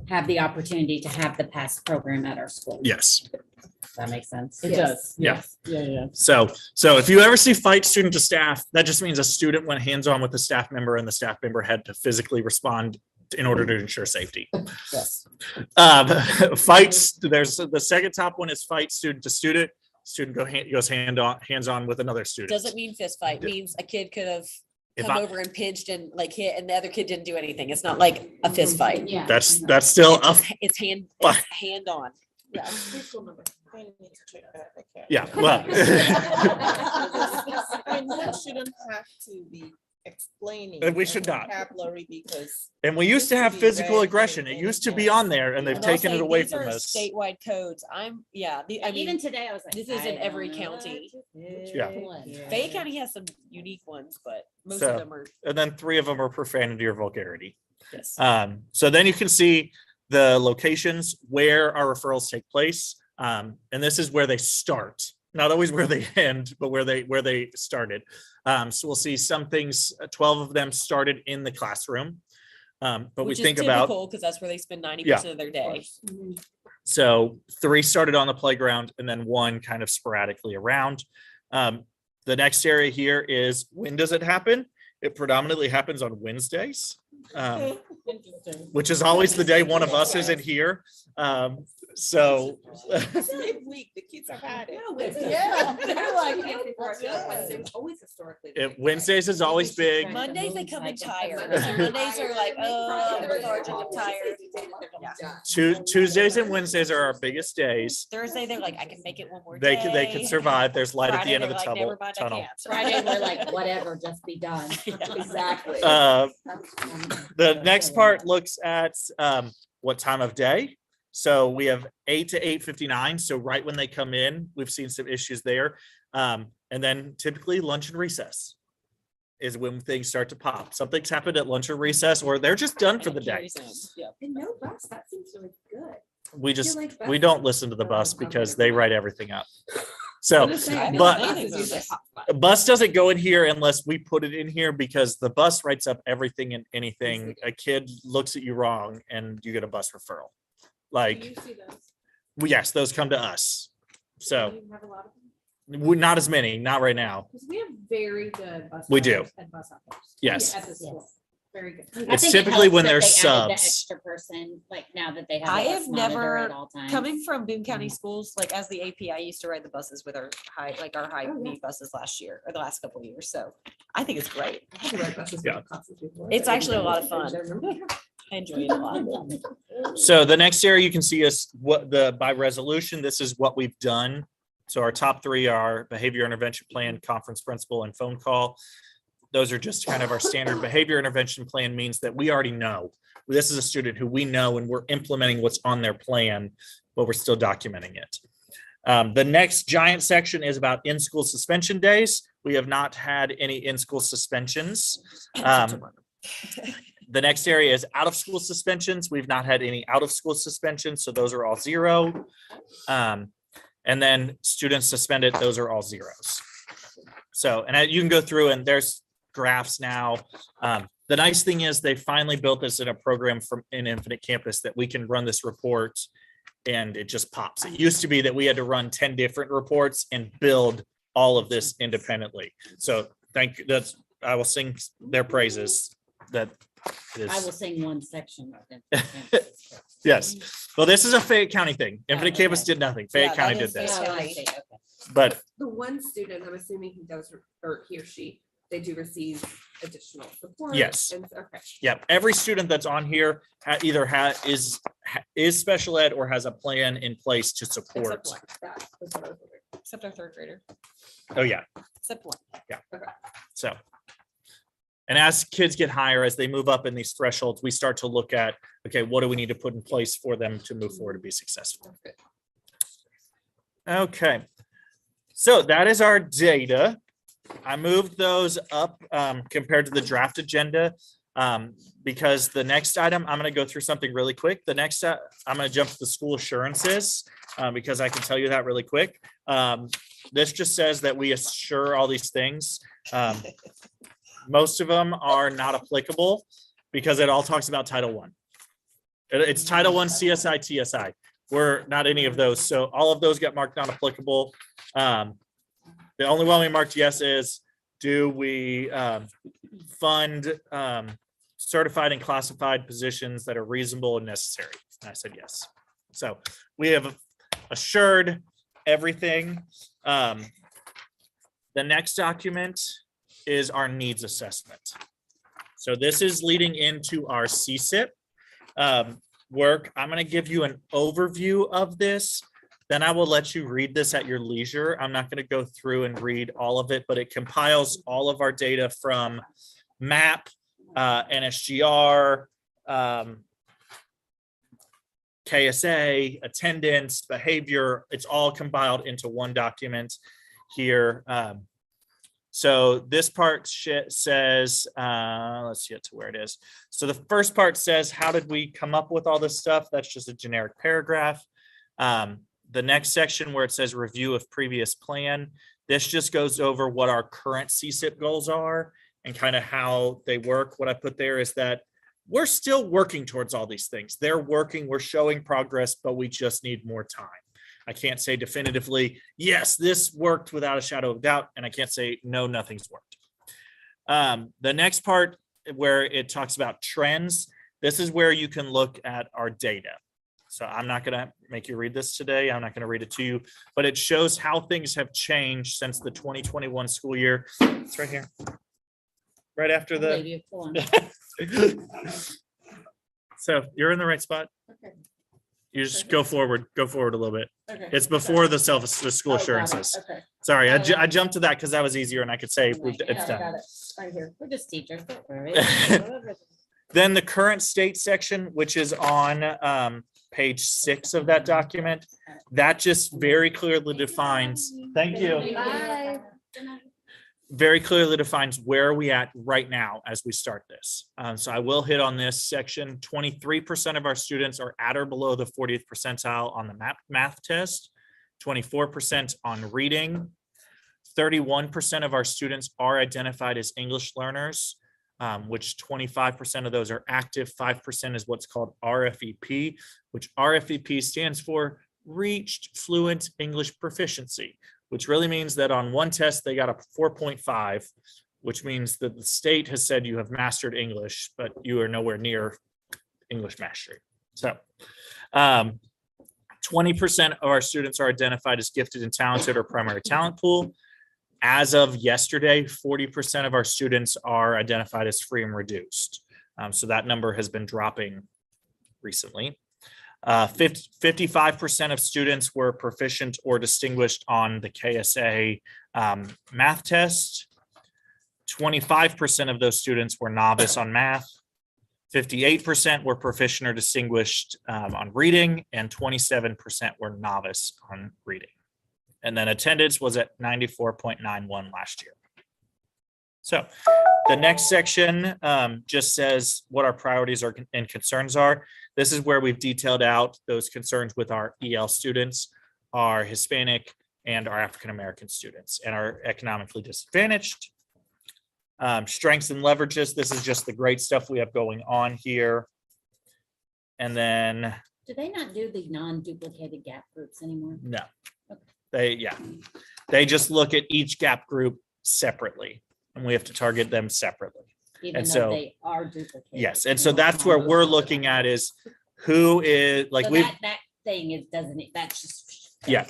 S2: have the opportunity to have the past program at our school.
S1: Yes.
S2: Does that make sense?
S9: It does.
S1: Yeah.
S9: Yes. Yeah.
S1: So if you ever see fight student to staff, that just means a student went hands-on with the staff member and the staff member had to physically respond in order to ensure safety.
S9: Yes.
S1: Fights, there's the second top one is fight student to student. Student goes hands-on with another student.
S5: Doesn't mean fist fight, means a kid could have
S1: If
S5: come
S1: I-
S5: over and pinched and like hit, and the other kid didn't do anything. It's not like a fist fight.
S6: Yeah.
S1: That's still
S5: It's
S1: up.
S5: just- It's hand on.
S8: Yeah. Preschool number. I need to check that. Okay.
S1: Yeah, well.
S8: And that shouldn't have to be explaining.
S1: And we should not.
S8: Vocabulary, because
S1: And we used to have
S8: be
S1: physical
S8: very
S1: aggression. It used to be on there and they've
S5: And I'll
S1: taken it
S5: say
S1: away
S5: these
S1: from
S5: are
S1: us.
S5: Statewide codes. I mean,
S2: Even today, I was like.
S5: this is
S2: I
S5: in
S2: don't
S5: every
S2: know
S5: county.
S2: which
S1: Yeah.
S2: one.
S5: Fayette County has some unique ones, but most
S1: So-
S5: of them are,
S1: And then 3 of them are profanity or vulgarity.
S5: yes.
S1: So then you can see the locations where our referrals take place. And this is where they start, not always where they end, but where they started. So we'll see some things, 12 of them started in the classroom. But we
S5: Which is
S1: think about,
S5: typical, because that's where they spend 90% of their day.
S1: so 3 started on the playground and then 1 kind of sporadically around. The next area here is, when does it happen? It predominantly happens on Wednesdays.
S8: interesting.
S1: Which is always the day one of us isn't here. So
S8: It's midweek, the kids have had it.
S9: Yeah.
S4: They're like, Wednesday was always historically. the big day.
S1: Wednesdays is always big.
S5: Mondays, they come in tired.
S2: Like
S5: So Mondays are like, oh, I'm lethargic, I'm tired.
S1: Tuesdays and Wednesdays are our biggest days.
S5: Thursday, they're like, I can make it one more
S1: They
S5: day.
S1: can survive. There's light at the
S5: Friday,
S1: end of the
S5: they're like, never mind, I
S1: tunnel.
S5: can't.
S2: Friday, we're like, whatever, just be done.
S4: Exactly.
S1: The next part looks at what time of day. So we have 8 to 8:59. So right when they come in, we've seen some issues there. And then typically lunch and recess is when things start to pop. Something's happened at lunch or recess, or they're just done for the day.
S5: Yeah.
S4: And no bus, that seems really good.
S1: We
S4: I feel
S1: just,
S4: like
S1: we
S4: buses-
S1: don't listen to the bus because they write everything up.
S4: I'm
S1: So,
S4: just saying,
S1: but-
S4: buses usually hot spot.
S1: a bus doesn't go in here unless we put it in here, because the bus writes up everything and anything. A kid looks at you wrong and you get a bus referral. Like,
S6: You see those?
S1: well, yes, those come to us. So
S6: You have a lot of them?
S1: not as many, not right now.
S6: Because we have very good bus.
S1: We do.
S6: drivers and bus operators.
S1: Yes.
S6: At the school. Very good.
S2: I
S1: It's
S2: think it
S1: typically
S2: helps
S1: when
S2: that
S1: there's
S2: they added the
S1: subs.
S2: Extra person, like now that they have.
S5: I
S2: a
S5: have
S2: bus monitor
S5: never
S2: at all times.
S5: Coming from Boone County schools, like as the AP, I used to ride the buses with our high
S4: Oh, yeah.
S5: need buses last year or the last couple of years. So I think it's great.
S4: I had to ride buses
S1: Yeah.
S4: with classes before.
S5: It's
S4: I
S5: actually a lot of
S4: remember-
S5: fun.
S4: I remember.
S5: I enjoy it a lot.
S1: So the next area you can see is what by resolution, this is what we've done. So our top 3 are behavior intervention plan, conference principal, and phone call. Those are just kind of our standard behavior intervention plan, means that we already know. This is a student who we know and we're implementing what's on their plan, but we're still documenting it. The next giant section is about in-school suspension days. We have not had any in-school suspensions. The next area is out-of-school suspensions. We've not had any out-of-school suspensions, so those are all 0. And then students suspended, those are all 0s. So, and you can go through and there's graphs now. The nice thing is they finally built this in a program from in Infinite Campus that we can run this report and it just pops. It used to be that we had to run 10 different reports and build all of this independently. So I will sing their praises that It is-
S2: I will sing one section of them.
S1: Yes. Well, this is a Fayette County thing. Infinite
S2: Oh,
S1: Campus
S2: okay.
S1: did nothing.
S5: Yeah,
S1: Fayette County
S5: that
S1: did
S5: is
S1: this.
S5: Fayette
S2: Oh, I
S5: County.
S2: see, okay.
S1: But
S4: The one student, I'm assuming he does, or he or she, they do receive additional support.
S1: Yes.
S4: Okay.
S1: yeah, every student that's on here either is special ed or has a plan in place to support.
S5: Except one,
S4: That was what I was wondering.
S5: except our third grader,
S1: Oh, yeah.
S5: except one.
S1: So. And as kids get higher, as they move up in these thresholds, we start to look at, okay, what do we need to put in place for them to move forward to be successful? Okay. So that is our data. I moved those up compared to the draft agenda because the next item, I'm going to go through something really quick. The next, I'm going to jump to the school assurances because I can tell you that really quick. This just says that we assure all these things. Most of them are not applicable because it all talks about Title I. It's Title I, CSI, TSI. We're not any of those. So all of those get marked not applicable. The only one we marked yes is, do we fund certified and classified positions that are reasonable and necessary? And I said yes. So we have assured everything. The next document is our needs assessment. So this is leading into our CSIP work. I'm going to give you an overview of this. Then I will let you read this at your leisure. I'm not going to go through and read all of it, but it compiles all of our data from MAP, NSGR, KSA, attendance, behavior. It's all compiled into one document here. So this part says, let's get to where it is. So the first part says, how did we come up with all this stuff? That's just a generic paragraph. The next section where it says review of previous plan, this just goes over what our current CSIP goals are and kind of how they work. What I put there is that we're still working towards all these things. They're working, we're showing progress, but we just need more time. I can't say definitively, yes, this worked without a shadow of doubt. And I can't say, no, nothing's worked. The next part where it talks about trends, this is where you can look at our data. So I'm not going to make you read this today. I'm not going to read it to you, but it shows how things have changed since the 2021 school year. It's right here. Right after
S2: I'll
S1: the.
S2: leave you alone.
S1: So you're in the right spot.
S9: Okay.
S1: You just go forward a little bit.
S9: Okay.
S1: It's before the school
S9: Oh, got it.
S1: assurances.
S9: Okay.
S1: Sorry, I jumped to that because that was easier and I could say
S2: Right,
S1: it's
S2: yeah,
S1: done.
S9: Got it. Right here.
S2: We're just teachers. don't worry.
S1: Then the current state section, which is on page 6 of that document, that just very clearly defines, thank you,
S6: Bye.
S1: very clearly defines where are we at right now as we start this. So I will hit on this section. 23% of our students are at or below the 40th percentile on the math test, 24% on reading, 31% of our students are identified as English learners, which 25% of those are active. 5% is what's called RFEP, which RFEP stands for Reached Fluent English Proficiency, which really means that on one test, they got a 4.5, which means that the state has said you have mastered English, but you are nowhere near English mastery. So 20% of our students are identified as gifted and talented or primary talent pool. As of yesterday, 40% of our students are identified as free and reduced. So that number has been dropping recently. 55% of students were proficient or distinguished on the KSA math test. 25% of those students were novice on math. 58% were proficient or distinguished on reading, and 27% were novice on reading. And then attendance was at 94.91 last year. So the next section just says what our priorities are and concerns are. This is where we've detailed out those concerns with our EL students, our Hispanic, and our African-American students, and our economically disadvantaged. Strengths and leverages. This is just the great stuff we have going on here. And then
S2: Do they not do the non-duplicated gap groups anymore?
S1: no, they just look at each gap group separately, and we have to target them separately.
S2: Even
S1: so-
S2: though they are duplicated.
S1: Yes, and so that's where we're looking at is who is, like,
S2: So
S1: we
S2: that thing is, doesn't, that's just.
S1: Yeah.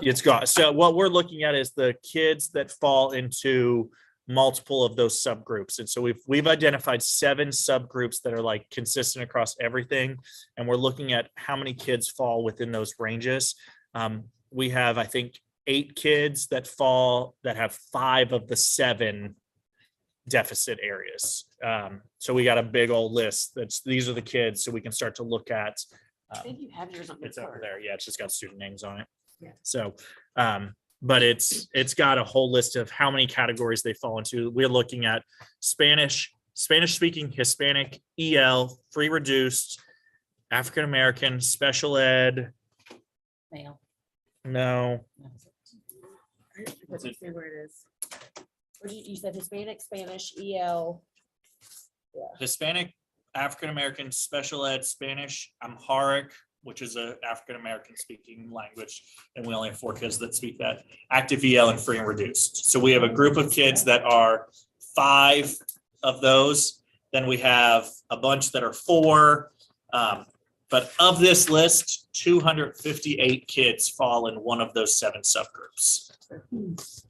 S1: it's got, so what we're looking at is the kids that fall into multiple of those subgroups. And so we've identified 7 subgroups that are like consistent across everything. And we're looking at how many kids fall within those ranges. We have, I think, 8 kids that have 5 of the 7 deficit areas. So we got a big old list. These are the kids, so we can start to look at.
S5: I think you have yours on the
S1: It's over
S5: card.
S1: there. Yeah, it's just got student names on it.
S9: Yeah.
S1: So, but it's got a whole list of how many categories they fall into. We're looking at Spanish speaking, Hispanic, EL, free reduced, African American, special ed.
S2: Male.
S1: No,
S5: Let me see where it is. What did you said Hispanic, Spanish, EL.
S1: Hispanic, African American, special ed, Spanish, Amharic, which is a African American speaking language, and we only have 4 kids that speak that. Active EL and free and reduced. So we have a group of kids that are 5 of those. Then we have a bunch that are 4. But of this list, 258 kids fall in one of those 7 subgroups.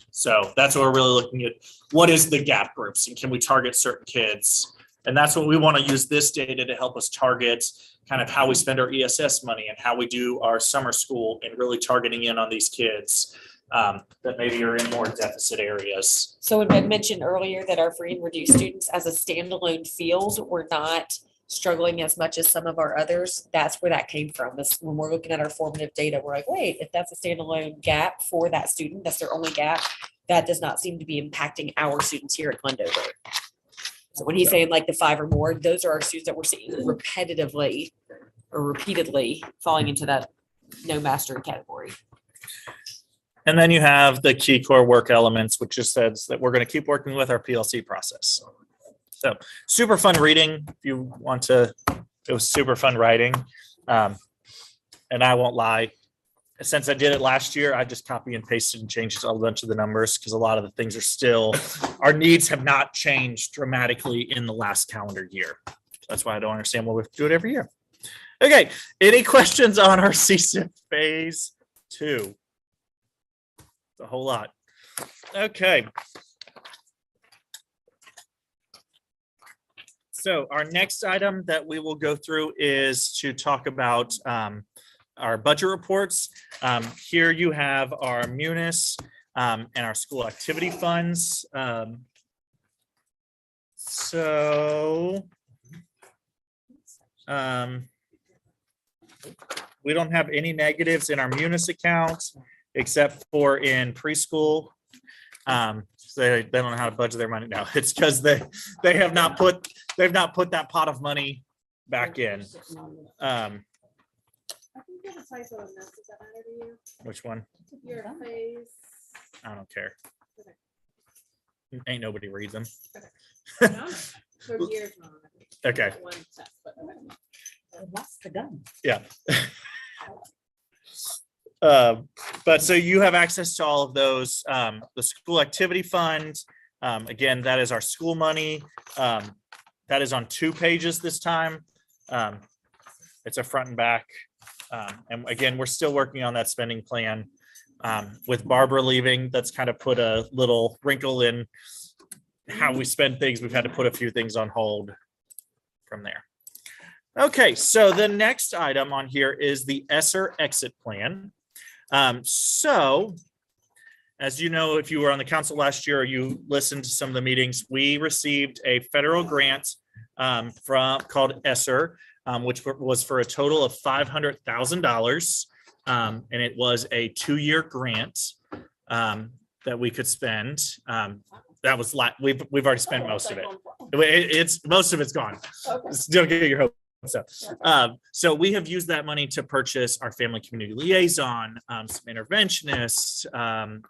S1: So that's what we're really looking at. What is the gap groups, and can we target certain kids? And that's what we want to use this data to help us target kind of how we spend our ESS money and how we do our summer school, and really targeting in on these kids that maybe are in more deficit areas.
S5: So it had mentioned earlier that our free and reduced students as a standalone field were not struggling as much as some of our others. That's where that came from. Is when we're looking at our formative data, we're like, wait, if that's a standalone gap for that student, that's their only gap, that does not seem to be impacting our students here at Glendover. So when he's saying like the 5 or more, those are our students that we're seeing repetitively or repeatedly falling into that no mastery category.
S1: And then you have the key core work elements, which just says that we're going to keep working with our PLC process. So super fun reading. If you want to, it was super fun writing. And I won't lie, since I did it last year, I just copy and pasted and changed a bunch of the numbers because a lot of the things are still, our needs have not changed dramatically in the last calendar year. That's why I don't understand why we have to do it every year. Okay, any questions on our CSIP phase 2? A whole lot. Okay. So our next item that we will go through is to talk about our budget reports. Here you have our munis and our school activity funds. We don't have any negatives in our munis account except for in preschool. They don't know how to budget their money now. It's because they have not put that pot of money back in.
S7: I think you have a typo in this. Does that matter to you?
S1: Which one?
S7: Your phase.
S1: I don't care. Ain't nobody reads them.
S7: No, for years now.
S1: Okay.
S7: One test, but okay.
S2: What's the gun?
S1: Yeah. But so you have access to all of those. The school activity fund, again, that is our school money. That is on 2 pages this time. It's a front and back. And again, we're still working on that spending plan. With Barbara leaving, that's kind of put a little wrinkle in how we spend things. We've had to put a few things on hold from there. Okay, so the next item on here is the ESSER exit plan. So, as you know, if you were on the council last year, or you listened to some of the meetings, we received a federal grant called ESSER, which was for a total of $500,000. And it was a 2-year grant that we could spend. That was we've already spent most of it. It's most of it's gone. Still get your hope. So we have used that money to purchase our family community liaison, some interventionists,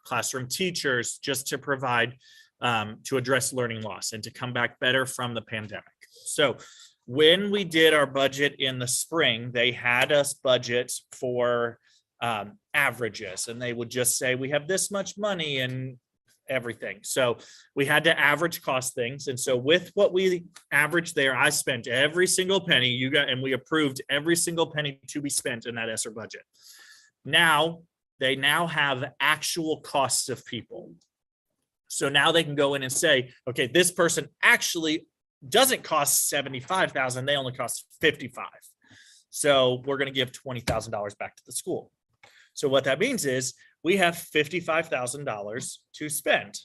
S1: classroom teachers, just to provide to address learning loss and to come back better from the pandemic. So when we did our budget in the spring, they had us budget for averages, and they would just say we have this much money, and everything. So we had to average cost things. And so with what we averaged there, I spent every single penny and we approved every single penny to be spent in that ESSER budget. Now, they now have actual costs of people. So now they can go in and say, okay, this person actually doesn't cost 75,000, they only cost 55. So we're going to give $20,000 back to the school. So what that means is we have $55,000 to spend.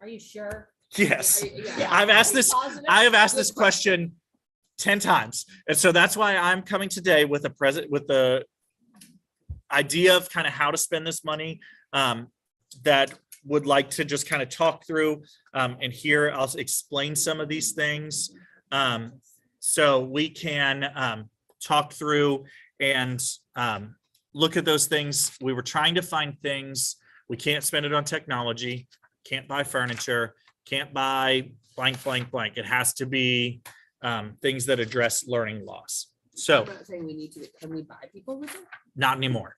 S2: Are you sure?
S1: Yes.
S7: Yeah.
S1: I've asked
S7: Are you
S1: this,
S7: positive?
S1: I have asked
S7: Good
S1: this question 10 times. And so that's why I'm coming today with the idea of kind of how to spend this money, that would like to just kind of talk through, and here I'll explain some of these things. So we can talk through and look at those things. We were trying to find things. We can't spend it on technology, can't buy furniture, can't buy blank, blank, blank. It has to be things that address learning loss. So
S4: I'm not saying we need to, can we buy people with it?
S1: not anymore.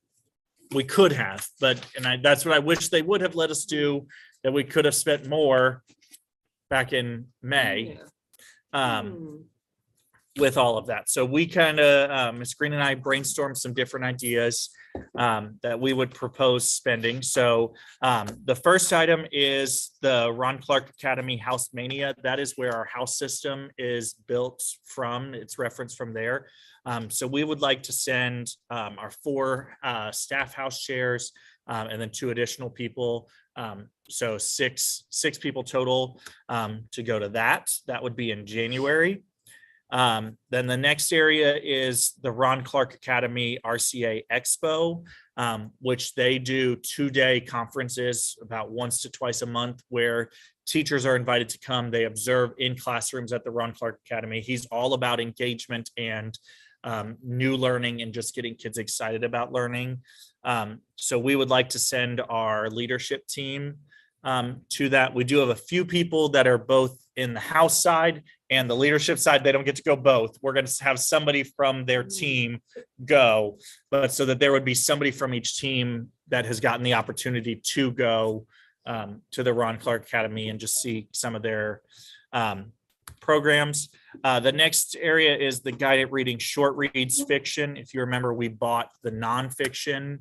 S1: We could have, but, that's what I wish they would have let us do, that we could have spent more back in May.
S4: Yeah.
S1: With all of that. So we kind of, Ms. Green and I brainstormed some different ideas that we would propose spending. So the first item is the Ron Clark Academy House Mania. That is where our house system is built from. It's referenced from there. So we would like to send our 4 staff house chairs and then 2 additional people. So six people total to go to that. That would be in January. Then the next area is the Ron Clark Academy RCA Expo, which they do 2-day conferences about once to twice a month, where teachers are invited to come. They observe in classrooms at the Ron Clark Academy. He's all about engagement and new learning and just getting kids excited about learning. So we would like to send our leadership team to that. We do have a few people that are both in the house side and the leadership side. They don't get to go both. We're going to have somebody from their team go, but so that there would be somebody from each team that has gotten the opportunity to go to the Ron Clark Academy and just see some of their programs. The next area is the guided reading short reads fiction. If you remember, we bought the nonfiction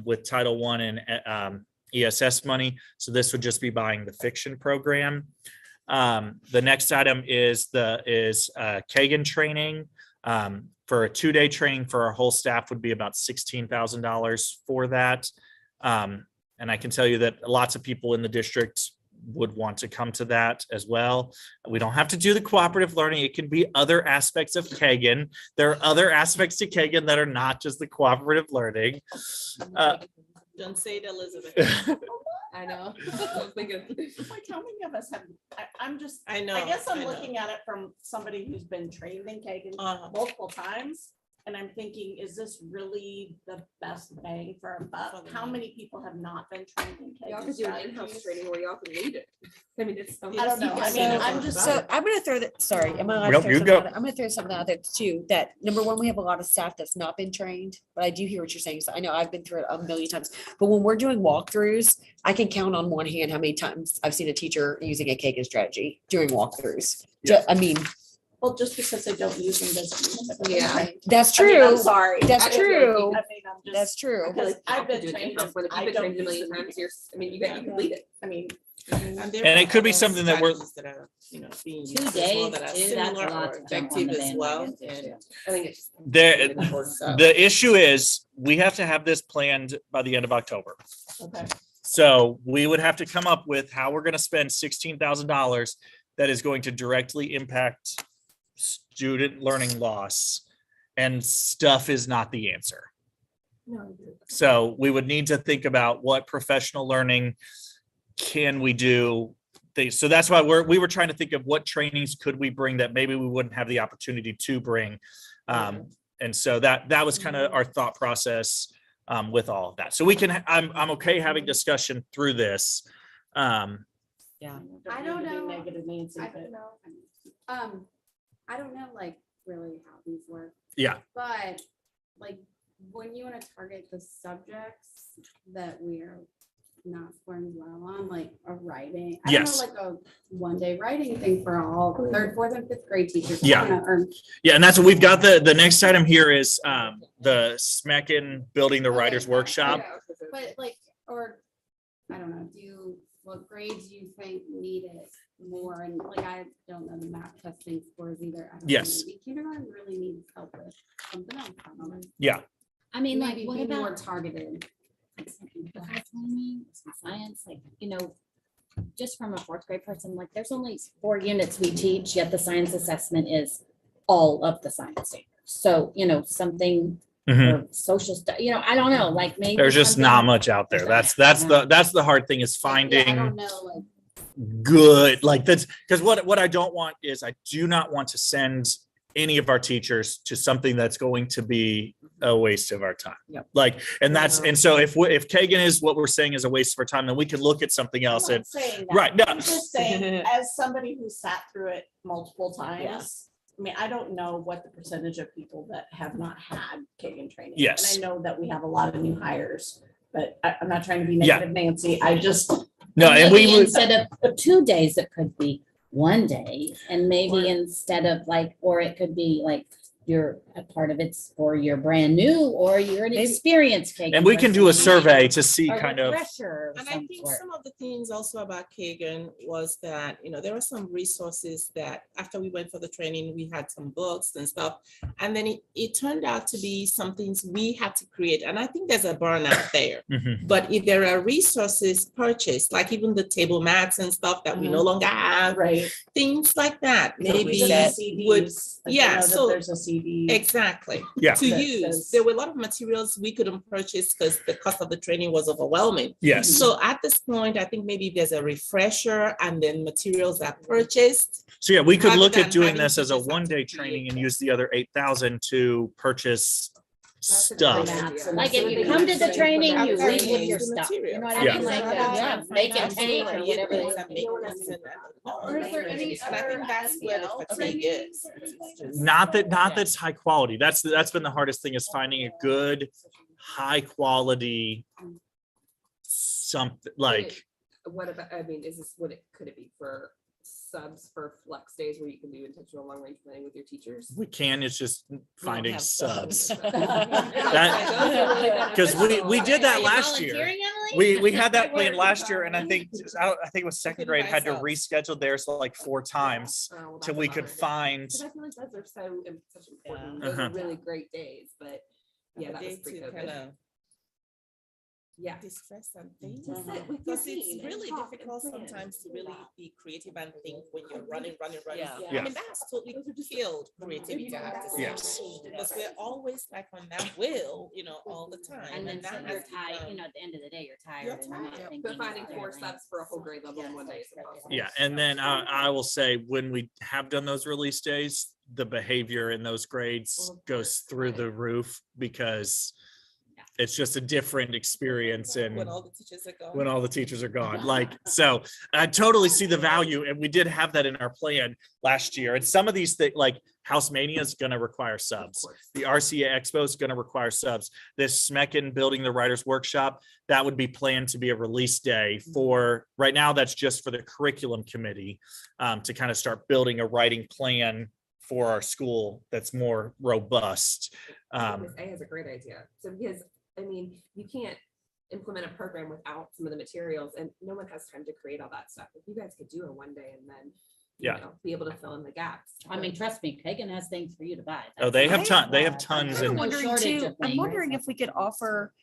S1: with Title I and ESS money. So this would just be buying the fiction program. The next item is Kagan training. For a 2-day training for our whole staff would be about $16,000 for that. And I can tell you that lots of people in the district would want to come to that as well. We don't have to do the cooperative learning. It can be other aspects of Kagan. There are other aspects to Kagan that are not just the cooperative learning.
S8: Don't say it, Elizabeth.
S4: I know. I was thinking,
S9: Like, how many of us have, I'm just,
S8: I know.
S9: I guess I'm
S8: know.
S9: looking at it from somebody who's been trained in Kagan
S8: Uh-huh.
S9: multiple times. And I'm thinking, is this really the best bang for our buck? How many people have not been trained in
S4: y'all
S9: Kagan
S4: could do an in-house
S9: strategies?
S4: training where y'all can lead it. I mean, it's.
S9: I don't know. I mean, I'm just.
S5: So I'm gonna throw that, sorry, am I allowed to
S1: Nope,
S5: throw
S1: you
S5: something
S1: go.
S5: out there? I'm gonna throw something out there too, that number one, we have a lot of staff that's not been trained, but I do hear what you're saying. So I know I've been through it a million times, but when we're doing walkthroughs, I can count on one hand how many times I've seen a teacher using a Kagan strategy during walkthroughs.
S1: Yeah.
S5: I mean,
S9: Well, just because they don't use them doesn't mean that they're
S4: Yeah.
S9: trained.
S5: that's
S9: I mean, I'm
S5: true.
S9: sorry.
S5: That's
S9: I mean,
S5: true.
S9: I mean, I'm just.
S5: That's true.
S4: I feel like
S9: I've
S4: y'all could
S9: been
S4: do an
S9: trained
S4: in-house
S9: in-
S4: where
S9: I
S4: you've been
S9: don't
S4: trained a
S9: use
S4: million
S9: them.
S4: times. I mean, you can lead it.
S9: I mean,
S1: And it could be something that we're-
S8: That are, being
S2: 2
S8: used as well
S2: days,
S8: that are
S2: too, that's a
S8: similar
S2: lot
S8: or
S2: to jump on
S8: effective
S2: the
S8: as well.
S2: bandwagon, too.
S4: I think it's.
S1: The issue is we have to have this planned by the end of October.
S9: okay.
S1: So we would have to come up with how we're going to spend $16,000 that is going to directly impact student learning loss, and stuff is not the answer. So we would need to think about what professional learning can we do. So that's why we were trying to think of what trainings could we bring that maybe we wouldn't have the opportunity to bring. And so that was kind of our thought process with all of that. So we can, I'm okay having discussion through this.
S6: I don't
S9: mean to be
S6: know.
S9: Negative Nancy,
S6: I
S9: but
S6: don't know. I don't know like really how these work,
S1: Yeah,
S6: but like when you want to target the subjects that we're not scoring well on like a writing. I don't know,
S1: Yes.
S6: like a one-day writing thing for all third, fourth, and fifth grade teachers. I
S1: Yeah.
S6: don't know, or-
S1: Yeah, and that's what we've got. The next item here is the SMECN building the writers
S6: Okay,
S1: workshop.
S4: Yeah, 'cause it's-
S6: But like, or, I don't know, what grades do you think need it more? And like, I don't know the math testing scores either. I don't know,
S1: Yes.
S6: maybe kindergarten really needs help with something else. I don't know.
S1: Yeah.
S2: I mean, like,
S6: Maybe
S2: what
S6: be more
S2: about
S6: targeted?
S2: science, like, just from a fourth grade person, like, there's only 4 units we teach, yet the science assessment is all of the science standards. So, something
S1: Mhm.
S2: for social stuff, I don't know, like maybe.
S1: There's just not
S2: something-
S1: much out there.
S2: There's
S1: That's
S2: not.
S1: that's the hard thing is
S6: Yeah, I
S1: finding
S6: don't know, like,
S1: good, like that's because what I don't want is I do not want to send any of our teachers to something that's going to be a waste of our time.
S5: Yep.
S1: Like, and so if Kagan is what we're saying is a waste of our time, then we can look at something else and
S10: Saying that.
S1: right. No.
S10: I'm just saying, as somebody who sat through it multiple times, I mean, I don't know what the percentage of people that have not had Kagan training.
S1: Yes.
S10: And I know that we have a lot of new hires, but I'm not trying to be
S1: Yeah.
S10: negative, Nancy. I just,
S1: No, and we
S2: Maybe
S1: would
S2: instead of 2 days, it could be 1 day, and maybe
S10: Or-
S2: instead of like, or it could be like, you're a part of it's or you're brand new, or you're an
S5: Maybe-
S2: experienced.
S1: and we can do a survey to see
S2: Or
S1: kind of
S2: refresher of
S8: And I
S2: some
S8: think
S2: sort.
S8: some of the things also about Kagan was that, there were some resources that after we went for the training, we had some books and stuff. And then it turned out to be some things we had to create. And I think there's a burnout there.
S1: Mhm.
S8: But if there are resources purchased, like even the table mats and stuff that we no longer have,
S10: right.
S8: things like that, maybe
S5: Reset.
S8: would,
S10: Yeah,
S8: yeah, so-
S10: there's a CD.
S8: exactly.
S1: Yeah.
S8: To
S10: That
S8: use.
S10: says-
S8: There were a lot of materials we couldn't purchase because the cost of the training was overwhelming.
S1: yes.
S8: So at this point, I think maybe there's a refresher and then materials are purchased.
S1: So yeah, we could
S8: rather
S1: look at
S8: than
S1: doing
S8: having
S1: this
S8: to
S1: as a
S8: just have to
S1: 1-day
S8: create
S1: training and
S8: that.
S1: use the other 8,000 to purchase
S4: That's a
S1: stuff.
S4: great
S10: Maps
S4: idea.
S10: and
S2: Like if you
S10: Absolutely.
S2: come to the training, you
S8: Absolutely.
S2: leave with your
S8: The
S2: stuff, you know what I
S1: Yeah.
S2: mean? Like,
S10: Yeah.
S2: make it tape or
S8: Absolutely.
S2: whatever.
S8: It's
S2: it
S8: a
S2: is.
S8: maintenance and-
S10: Or is there any
S8: And I think that's where the fatigue is. It's just-
S1: Not that's high quality. That's been the hardest thing is finding a good, high quality something like
S4: What about, could it be for subs for flex days where you can do intentional long range planning with your teachers?
S1: we can, it's just finding
S5: have
S1: subs.
S5: subs.
S1: Because we did that
S2: Are you
S1: last year.
S2: volunteering, Emily?
S1: We had that plan last year and I think it was second
S8: Couldn't
S1: grade
S8: buy
S1: had to
S8: subs.
S1: reschedule theirs like 4 times
S4: Oh, well,
S1: till
S4: that's
S1: we could
S4: another thing.
S1: find.
S4: 'Cause I feel like those are such important,
S1: Yeah.
S4: those are
S1: Uh-huh.
S4: really great days, but yeah, that was
S8: Day to
S4: pre-COVID.
S8: kinda
S4: Yeah.
S8: distress and things.
S4: Just sit with your
S8: Because
S4: team
S8: it's
S4: and
S8: really
S4: talk and
S8: difficult
S4: plan.
S8: sometimes to really be creative and think when you're running.
S5: Yeah.
S8: I mean, that's totally killed creativity, I have to say.
S1: Yes.
S8: Because we're always like on that wheel, all the time.
S2: And then
S8: that
S2: so you're
S8: has
S2: tired,
S8: become-
S2: at the end of the day, you're tired.
S8: You're
S2: and you're not
S8: tired.
S2: thinking
S4: But finding
S2: about
S4: 4
S2: everything.
S4: subs for a whole grade level in 1 day is impossible.
S1: Yeah, and then I will say when we have done those release days, the behavior in those grades goes through the roof because it's just a different experience and
S8: When all the teachers are gone.
S1: when all the teachers are gone. Like, so I totally see the value and we did have that in our plan last year. And some of these things like House Mania is going to require subs. The RCA Expo is going to require subs. This SMECN building the writers workshop, that would be planned to be a release day for right now. That's just for the curriculum committee to kind of start building a writing plan for our school that's more robust.
S4: Ms. A has a great idea. So because, you can't implement a program without some of the materials and no one has time to create all that stuff. If you guys could do a 1 day and then, be able to fill in the gaps.
S2: I mean, trust me, Kagan has things for you to buy.
S1: Oh, they have
S2: That's-
S1: they have
S2: Yeah.
S1: tons
S5: I'm
S1: and
S2: No
S5: wondering
S2: shortage
S5: too,
S2: of
S5: I'm
S2: things.
S5: wondering if we could offer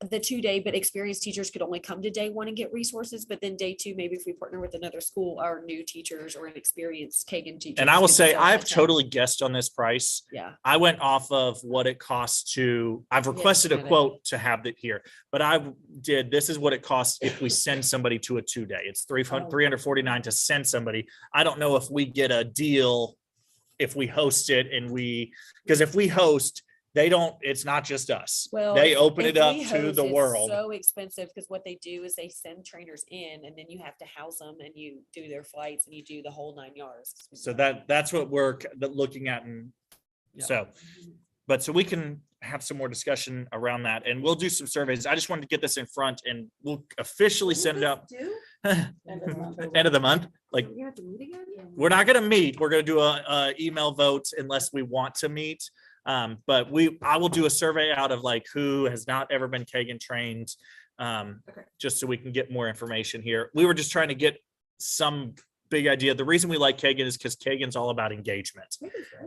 S5: the 2-day, but experienced teachers could only come to day 1 and get resources, but then day 2, maybe if we partner with another school, our new teachers or an experienced Kagan teacher.
S1: and I will say I've totally guessed on this price.
S5: Yeah.
S1: I went off of what it costs I've requested a
S5: get it.
S1: quote to have it here, but this is what it costs if we send somebody to a 2-day. It's $349 to send somebody. I don't know if we get a deal if we host it because if we host, it's not just us.
S5: Well,
S1: They
S5: if-
S1: open
S5: if
S1: it up
S5: we
S1: to
S5: host,
S1: the
S5: it's
S1: world.
S5: So expensive because what they do is they send trainers in and then you have to house them and you do their flights and you do the whole 9 yards.
S1: So that's what we're looking at. And
S5: Yeah.
S1: so, but so we can have some more discussion around that, and we'll do some surveys. I just wanted to get this in front, and we'll officially send it out end of the month. Like,
S4: We have to meet again?
S1: we're not gonna meet. We're gonna do a email vote unless we want to meet. But I will do a survey out of like who has not ever been Kagan trained, just so we can get more information here. We were just trying to get some big idea. The reason we like Kagan is because Kagan's all about engagement.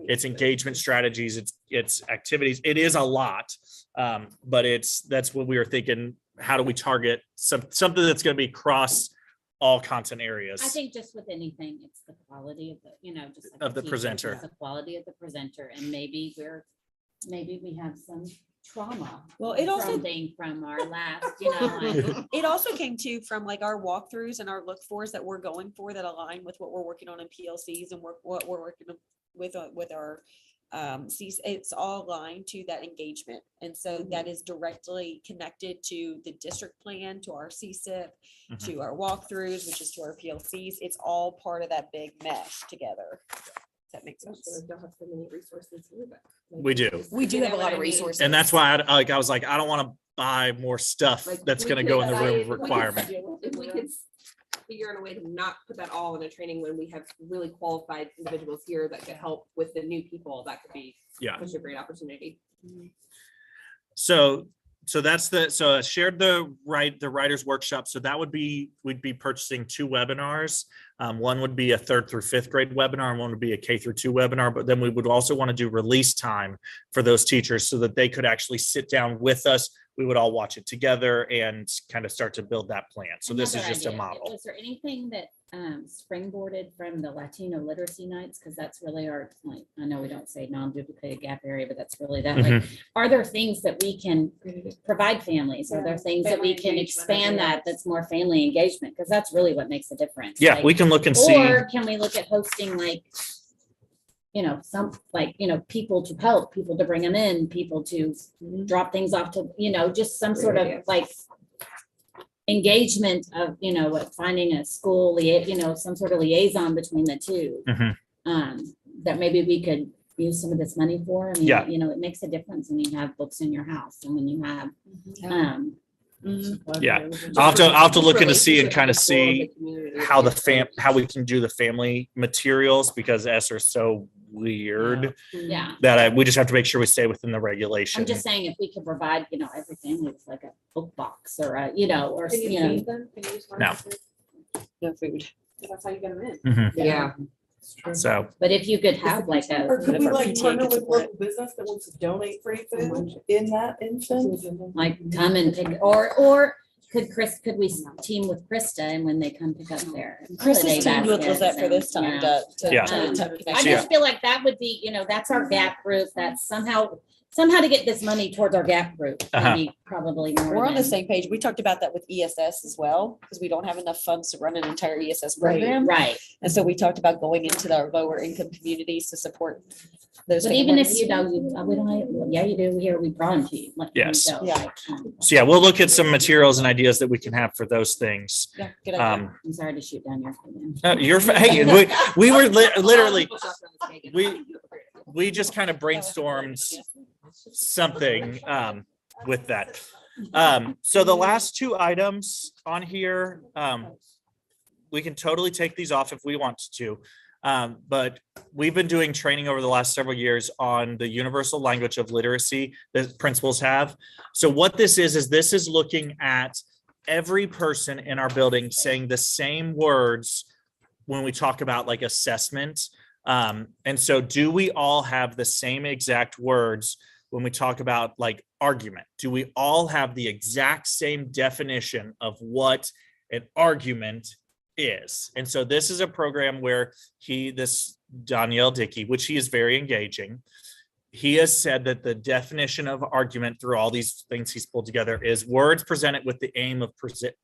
S1: It's engagement strategies, it's activities. It is a lot, but that's what we were thinking. How do we target something that's going to be across all content areas?
S2: I think just with anything, it's the quality of the, just like
S1: Of the
S2: teachers,
S1: presenter.
S2: it's the quality of the presenter, and maybe we have some trauma.
S5: Well, it also-
S2: something from our last, like,
S5: It also came too from like our walkthroughs and our look fors that we're going for that align with what we're working on in PLCs and what we're working with our Cs. It's all aligned to that engagement. And so that is directly connected to the district plan, to our CSIP, to our walkthroughs, which is to our PLCs. It's all part of that big mesh together. Does that make sense?
S4: Don't have so many resources to do that. Like,
S1: We do.
S4: just-
S5: We do
S4: you
S5: have
S4: know
S5: a
S4: what
S5: lot
S4: I
S5: of
S4: mean?
S5: resources.
S1: And that's why I was like, I don't want to buy more stuff
S4: Like,
S1: that's
S4: we
S1: going to
S4: could
S1: go in the room of
S4: we could-
S1: requirement.
S4: If we could figure out a way to not put that all in a training when we have really qualified individuals here that could help with the new people, that could be
S1: Yeah.
S4: such a great opportunity.
S1: So that's I shared the writers workshop. So that we'd be purchasing 2 webinars. One would be a 3rd through 5th grade webinar, and one would be a K through 2 webinar. But then we would also want to do release time for those teachers so that they could actually sit down with us. We would all watch it together and kind of start to build that plan. So this is
S2: another
S1: just a
S2: idea,
S1: model.
S2: Was there anything that springboarded from the Latino literacy nights? Because that's really our, like, I know we don't say non-duplicated gap area, but that's really that. Like, are there things that we can provide families? Are there things that we
S6: Family
S2: can
S6: engagement,
S2: expand that's more family engagement? Because that's really what makes a difference.
S1: Yeah,
S2: Like,
S1: we can look and see.
S2: or can we look at hosting like, some like, people to help, people to bring them in, people to drop things off to, just some sort of
S4: idea.
S2: like engagement of, what finding a school, some sort of liaison between the two. That maybe we could use some of this money for. I mean,
S1: Yeah.
S2: it makes a difference when you have books in your house and when you have,
S1: Yeah. I'll have to look into see and kind of see how how we can do the family materials, because S are so weird
S2: yeah.
S1: that we just have to make sure we stay within the regulation.
S2: I'm just saying if we could provide, every family with like a book box or a, or,
S4: Can you feed them? Can you just run
S1: No.
S4: them through?
S5: No food.
S4: That's how you get them in. Yeah.
S1: So
S2: but if you could have like
S9: Or
S2: a,
S9: could we like
S5: PTA
S9: partner
S5: gets
S9: with
S5: a grant.
S9: local business that wants to donate free food in that instance?
S2: like come and pick, or could we team with Krista and when they come pick up their. holiday
S5: Krista's teamed with
S2: baskets
S5: Lizette for this
S2: and,
S5: time
S1: Yeah.
S5: to
S2: I
S5: connect.
S2: just feel like that would be, that's our gap group, that's somehow to get this money towards our gap group, maybe probably more.
S5: We're on the
S2: than-
S5: same page. We talked about that with ESS as well, because we don't have enough funds to run an entire ESS program.
S2: Right,
S5: And so we talked about going into our lower income communities to support those.
S2: but even if
S5: families.
S2: we don't have, yeah, you do, here we brought to you. like,
S1: Yes.
S2: so,
S5: Yeah.
S2: like,
S1: So yeah, we'll look at some materials and ideas that we can have for those things.
S5: Yeah, good idea.
S2: I'm sorry to shoot down your.
S1: Hey, we were literally, we just kind of brainstormed something with that. So the last 2 items on here, we can totally take these off if we want to. But we've been doing training over the last several years on the universal language of literacy that principals have. So what this is looking at every person in our building saying the same words when we talk about like assessment. And so do we all have the same exact words when we talk about like argument? Do we all have the exact same definition of what an argument is? And so this is a program where this Danielle Dickey, which he is very engaging. He has said that the definition of argument through all these things he's pulled together is words presented with the aim of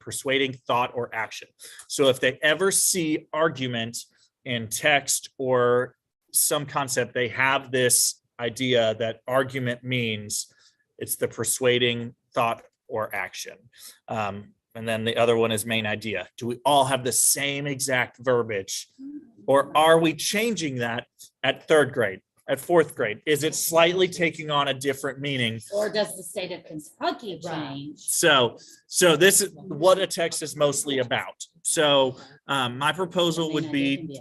S1: persuading thought or action. So if they ever see argument in text or some concept, they have this idea that argument means it's the persuading thought or action. And then the other one is main idea. Do we all have the same exact verbiage, or are we changing that at 3rd grade? at fourth grade? Is it slightly taking on a different meaning?
S2: Or does the state of Kentucky change?
S1: So this is what a text is mostly about. So my proposal would be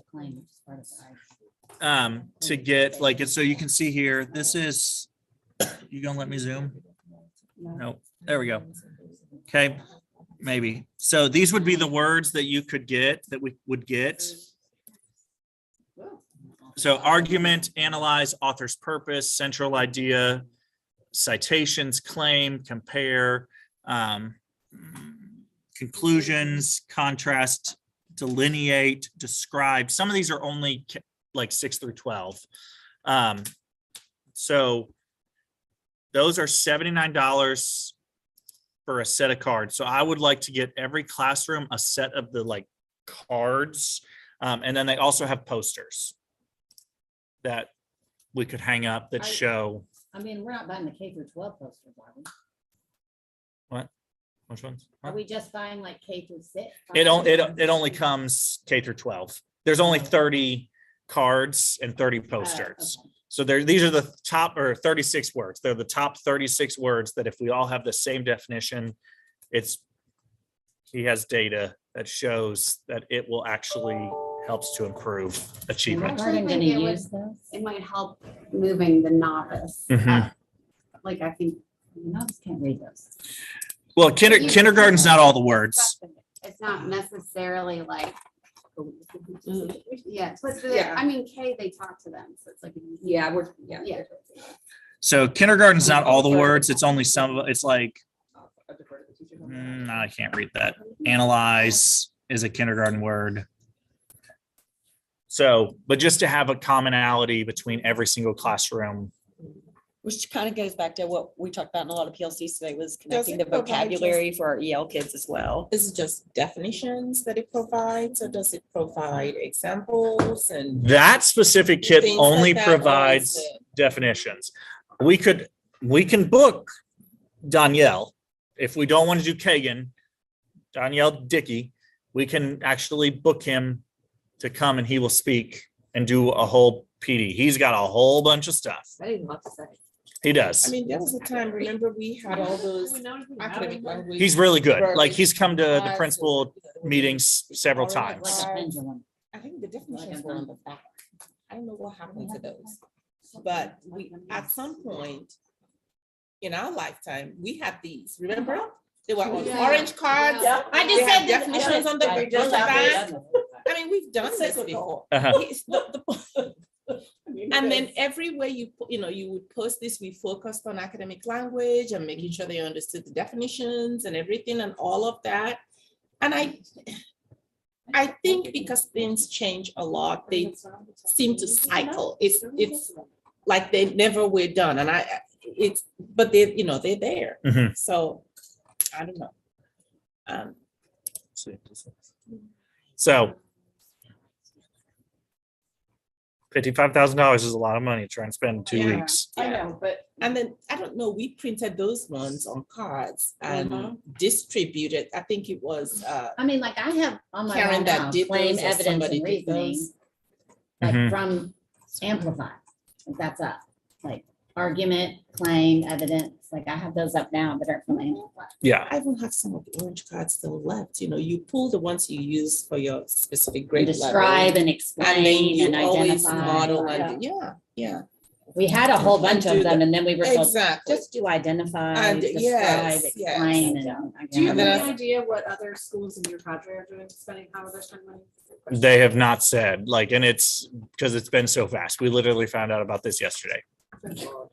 S1: to get like, so you can see here, this is, you gonna let me zoom? No, there we go. Okay, maybe. So these would be the words that you could get, that we would get. So argument, analyze, author's purpose, central idea, citations, claim, compare, conclusions, contrast, delineate, describe. Some of these are only like 6 through 12. So those are $79 for a set of cards. So I would like to get every classroom a set of the like cards. And then they also have posters that we could hang up that show.
S2: I mean, we're not buying the K through 12 posters, are we?
S1: What? Which ones?
S2: Are we just buying like K through 6?
S1: It only comes K through 12. There's only 30 cards and 30 posters.
S2: Okay.
S1: So these are the top, or 36 words. They're the top 36 words that if we all have the same definition, he has data that shows that it will actually helps to improve achievement.
S6: I think it might help moving the novice.
S1: Mhm.
S6: Like, I think
S2: Novice can't read those.
S1: Well, kindergarten's not all the words.
S6: it's not necessarily like, yeah, but
S4: Yeah.
S6: I mean, K, they talk to them, so it's like.
S4: Yeah,
S6: Yeah.
S1: So kindergarten's not all the words. It's only some of it. It's like, I can't read that. Analyze is a kindergarten word. So, but just to have a commonality between every single classroom.
S5: Which kind of goes back to what we talked about in a lot of PLCs today, was connecting
S8: it
S5: the
S8: provide
S5: vocabulary for our EL kids as well.
S8: Is it just definitions that it provides, or does it provide examples and?
S1: That specific kit
S8: things like
S1: only
S8: that, or is
S1: provides
S8: it-
S1: definitions. We can book Danielle. If we don't want to do Kagan, Danielle Dickey, we can actually book him to come and he will speak and do a whole PD. He's got a whole bunch of stuff.
S4: I didn't have to say.
S1: He does.
S8: I mean, there was a time, remember, we had all those academic language.
S1: He's really good. Like he's come to the
S8: Class,
S1: principal meetings several
S2: Like
S1: times.
S2: a pendulum.
S8: I think the definitions were on the back. I don't know what happened to those. But we, at some point in our lifetime, we had these, remember? They were on
S6: Yeah.
S8: orange cards.
S6: Yeah.
S2: I
S8: They
S2: just
S8: had
S2: said
S8: definitions on the
S2: I
S8: back. I mean, we've done this before.
S1: Uh-huh.
S8: And then everywhere you would post this, we focused on academic language and making sure they understood the definitions and everything and all of that. And I think because things change a lot, they seem to cycle. It's like they never were done. And but they're there.
S1: Mhm.
S8: So I don't know.
S1: So $55,000 is a lot of money to try and spend in 2
S10: Yeah.
S1: weeks.
S10: I know, but
S8: And then, I don't know, we printed those ones on cards and distributed, I think it was,
S2: I mean, like I have on my
S8: Karen
S2: wall
S8: that
S2: now,
S8: did
S2: claim,
S8: those or
S2: evidence,
S8: somebody
S2: and
S8: did
S2: reasoning,
S8: those.
S2: like
S1: Mhm.
S2: from Amplify. Like, that's up, like argument, claim, evidence, like I have those up now that are from Amplify.
S1: Yeah.
S8: I even have some of the orange cards still left, you pull the ones you use for your specific
S2: And
S8: grade
S2: describe
S8: level.
S2: and
S8: And then
S2: explain
S8: you
S2: and
S8: always
S2: identify.
S8: model and, yeah,
S2: We had a whole bunch
S8: do
S2: of them
S8: the-
S2: and then we were told,
S8: exactly.
S2: just do identify,
S8: And
S2: describe,
S8: yes,
S2: explain.
S8: yes.
S2: And
S7: Do you have
S8: then
S7: any
S8: I-
S7: idea what other schools in your cadre are doing, spending, how they're spending money?
S1: They have not said, like, and it's because it's been so fast. We literally found out about this yesterday.
S7: Do you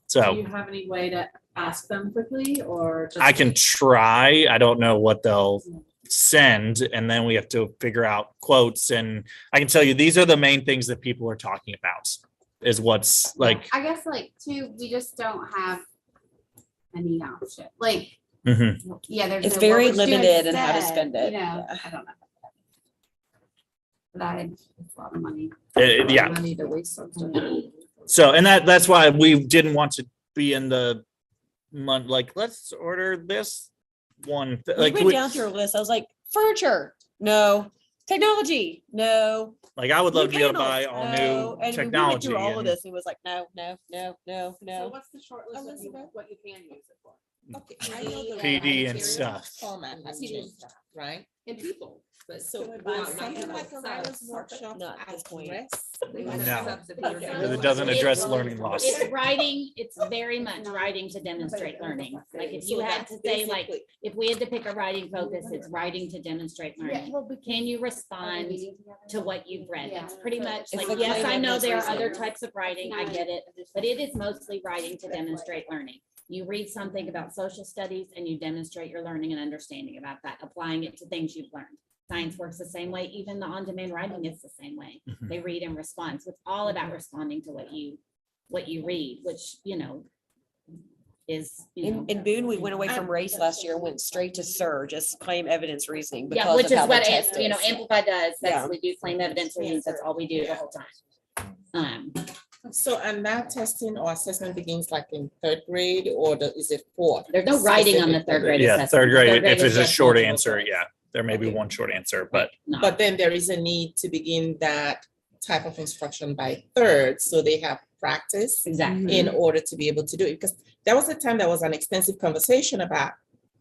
S1: So
S7: have any way to ask them quickly or? just
S1: I can
S7: wait?
S1: try. I don't know what they'll send. And then we have to figure out quotes. And I can tell you, these are the main things that people are talking about is what's like,
S6: I guess like too, we just don't have any option, like,
S1: mhm.
S6: yeah, there's.
S5: It's
S6: no
S5: very
S6: what we're doing
S5: limited in how to
S6: instead,
S5: spend it.
S6: You know,
S5: Yeah.
S6: I don't know. But it's a lot of money.
S1: Yeah.
S4: Money to waste on stuff.
S1: So, and that's why we didn't want to be in the month, like, let's order this one.
S5: We
S1: Like,
S5: went down through a list. I was like, furniture, no. Technology, no.
S1: Like, I would love to be able to buy
S5: Panels,
S1: all
S5: no.
S1: new
S5: And we went
S1: technology.
S5: through all of
S1: and-
S5: this. It was like, no.
S7: So what's the short list of
S8: Elizabeth?
S7: what you can use it for?
S8: Okay, I know the
S1: PD
S8: raw
S1: and
S8: material
S1: stuff.
S8: Format has
S4: PD and
S8: changed,
S4: stuff.
S8: right?
S4: And people, but
S8: So
S4: not-
S8: will
S4: not
S8: something
S4: people
S8: like a writer's
S4: themselves.
S8: workshop
S5: Not at this point.
S8: address?
S4: They would
S1: No.
S4: accept if you were
S1: Because
S4: doing
S1: it doesn't
S4: like-
S1: address learning loss.
S2: It's writing, it's very much writing to demonstrate learning. Like if you
S8: So
S2: had to
S8: that's
S2: say like,
S8: basically-
S2: if we had to pick a writing focus, it's writing to demonstrate learning. Can you respond to what you've read? It's pretty much
S5: It's
S2: like,
S5: the
S2: yes,
S5: claim
S2: I know
S5: evidence
S2: there are other
S5: reasoning.
S2: types of writing, I get it, but it is mostly writing to demonstrate learning. You read something about social studies and you demonstrate your learning and understanding about that, applying it to things you've learned. Science works the same way, even the on-demand writing is the same way.
S1: Mhm.
S2: They read and respond. So it's all about responding to what you read, which, is,
S5: In Boone, we went away from race last year and went straight to SIR, just claim evidence reasoning.
S2: yeah,
S5: because
S2: which
S5: of
S2: is
S5: how the
S2: what,
S5: test is.
S2: Amplify does.
S5: Yeah.
S2: That's, we do claim evidence readings. That's all we do the whole time.
S8: So, and that testing or assessment begins like in third grade, or is it fourth?
S2: There's no writing on the third grade
S1: Yeah,
S2: assessment.
S1: third grade, if
S2: is
S1: it's a
S2: just
S1: short
S2: multiple
S1: answer,
S2: choice.
S1: yeah, there may be
S8: Okay.
S1: one short answer, but
S2: No.
S8: But then there is a need to begin that type of instruction by third, so they have practice
S2: Exactly.
S8: in order to be able to do it. Because there was a time there was an extensive conversation about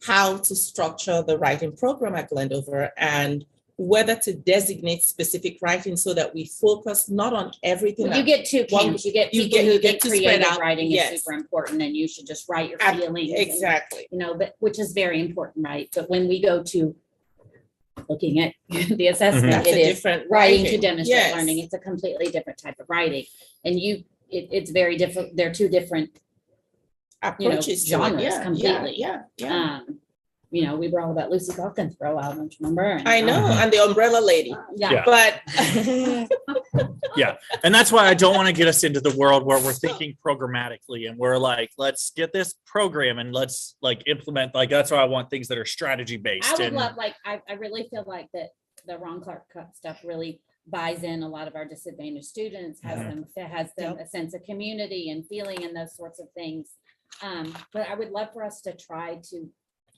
S8: how to structure the writing program at Glendover and whether to designate specific writing so that we focus not on everything.
S2: Well, you
S8: that-
S2: get two
S8: One-
S2: camps. You get
S8: you
S2: people
S8: get-
S2: who
S8: you get
S2: think
S8: to spread
S2: creative
S8: out,
S2: writing is
S8: yes.
S2: super important and you should just write your
S8: Ab-
S2: feelings. and,
S8: Exactly.
S2: but which is very important, right? But when we go to looking at the assessment,
S8: That's
S2: it
S8: a
S2: is
S8: different
S2: writing to demonstrate
S8: Yes.
S2: learning. It's a completely different type of writing. And it's very different. They're two different
S8: Approaches to it.
S2: genres
S8: Yeah,
S2: completely.
S8: Yeah.
S2: We were all about Lucy Calkins for a while, don't you remember? And,
S8: I know, and the umbrella lady,
S2: Yeah.
S8: but
S1: and that's why I don't want to get us into the world where we're thinking programmatically and we're like, let's get this program and let's like implement, like, that's why I want things that are strategy based.
S2: I would
S1: And
S2: love, like, I really feel like that the Ron Clark stuff really buys in a lot of our disadvantaged students, has them a sense of community and feeling and those sorts of things. But I would love for us to try to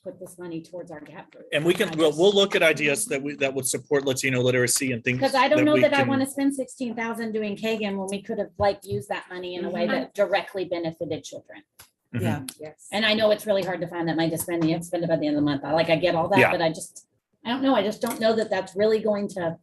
S2: put this money towards our gap group.
S1: And we can, we'll look at ideas that would support Latino literacy and things.
S2: Because I don't know
S1: we
S2: that I
S1: can-
S2: want to spend 16,000 doing Kagan when we could have like used that money in a way that directly benefited children.
S1: Mhm.
S5: Yeah.
S4: Yes.
S2: And I know it's really hard to find that money to spend. You have to spend it by the end of the month. I get all that,
S1: Yeah.
S2: but I don't know. I just don't know that that's really going to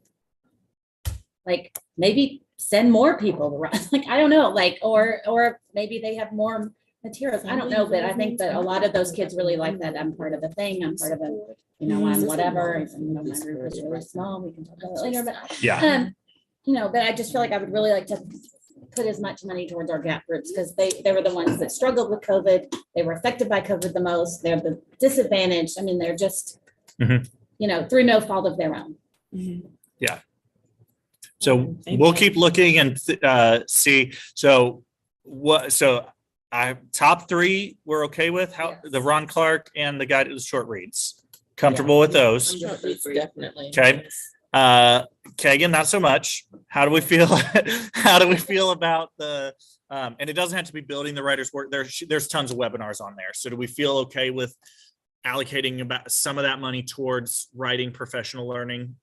S2: like maybe send more people to run. Like, I don't know, like, or maybe they have more materials. I don't know, but I think that a lot of those kids really like that. I'm part of a thing. I'm part of a, I'm whatever. And, my group is really small. We can talk about it later, but
S1: Yeah,
S2: but I just feel like I would really like to put as much money towards our gap groups because they were the ones that struggled with COVID. They were affected by COVID the most. They're the disadvantaged. I mean, they're just,
S1: Mhm.
S2: Through no fault of their own.
S1: so we'll keep looking and see. So top three, we're okay with how the Ron Clark and the guy to the short reads. Comfortable with those.
S8: definitely.
S1: Okay. Kagan, not so much. How do we feel? How do we feel about the, and it doesn't have to be building the writer's work. There's tons of webinars on there. So do we feel okay with allocating about some of that money towards writing professional learning?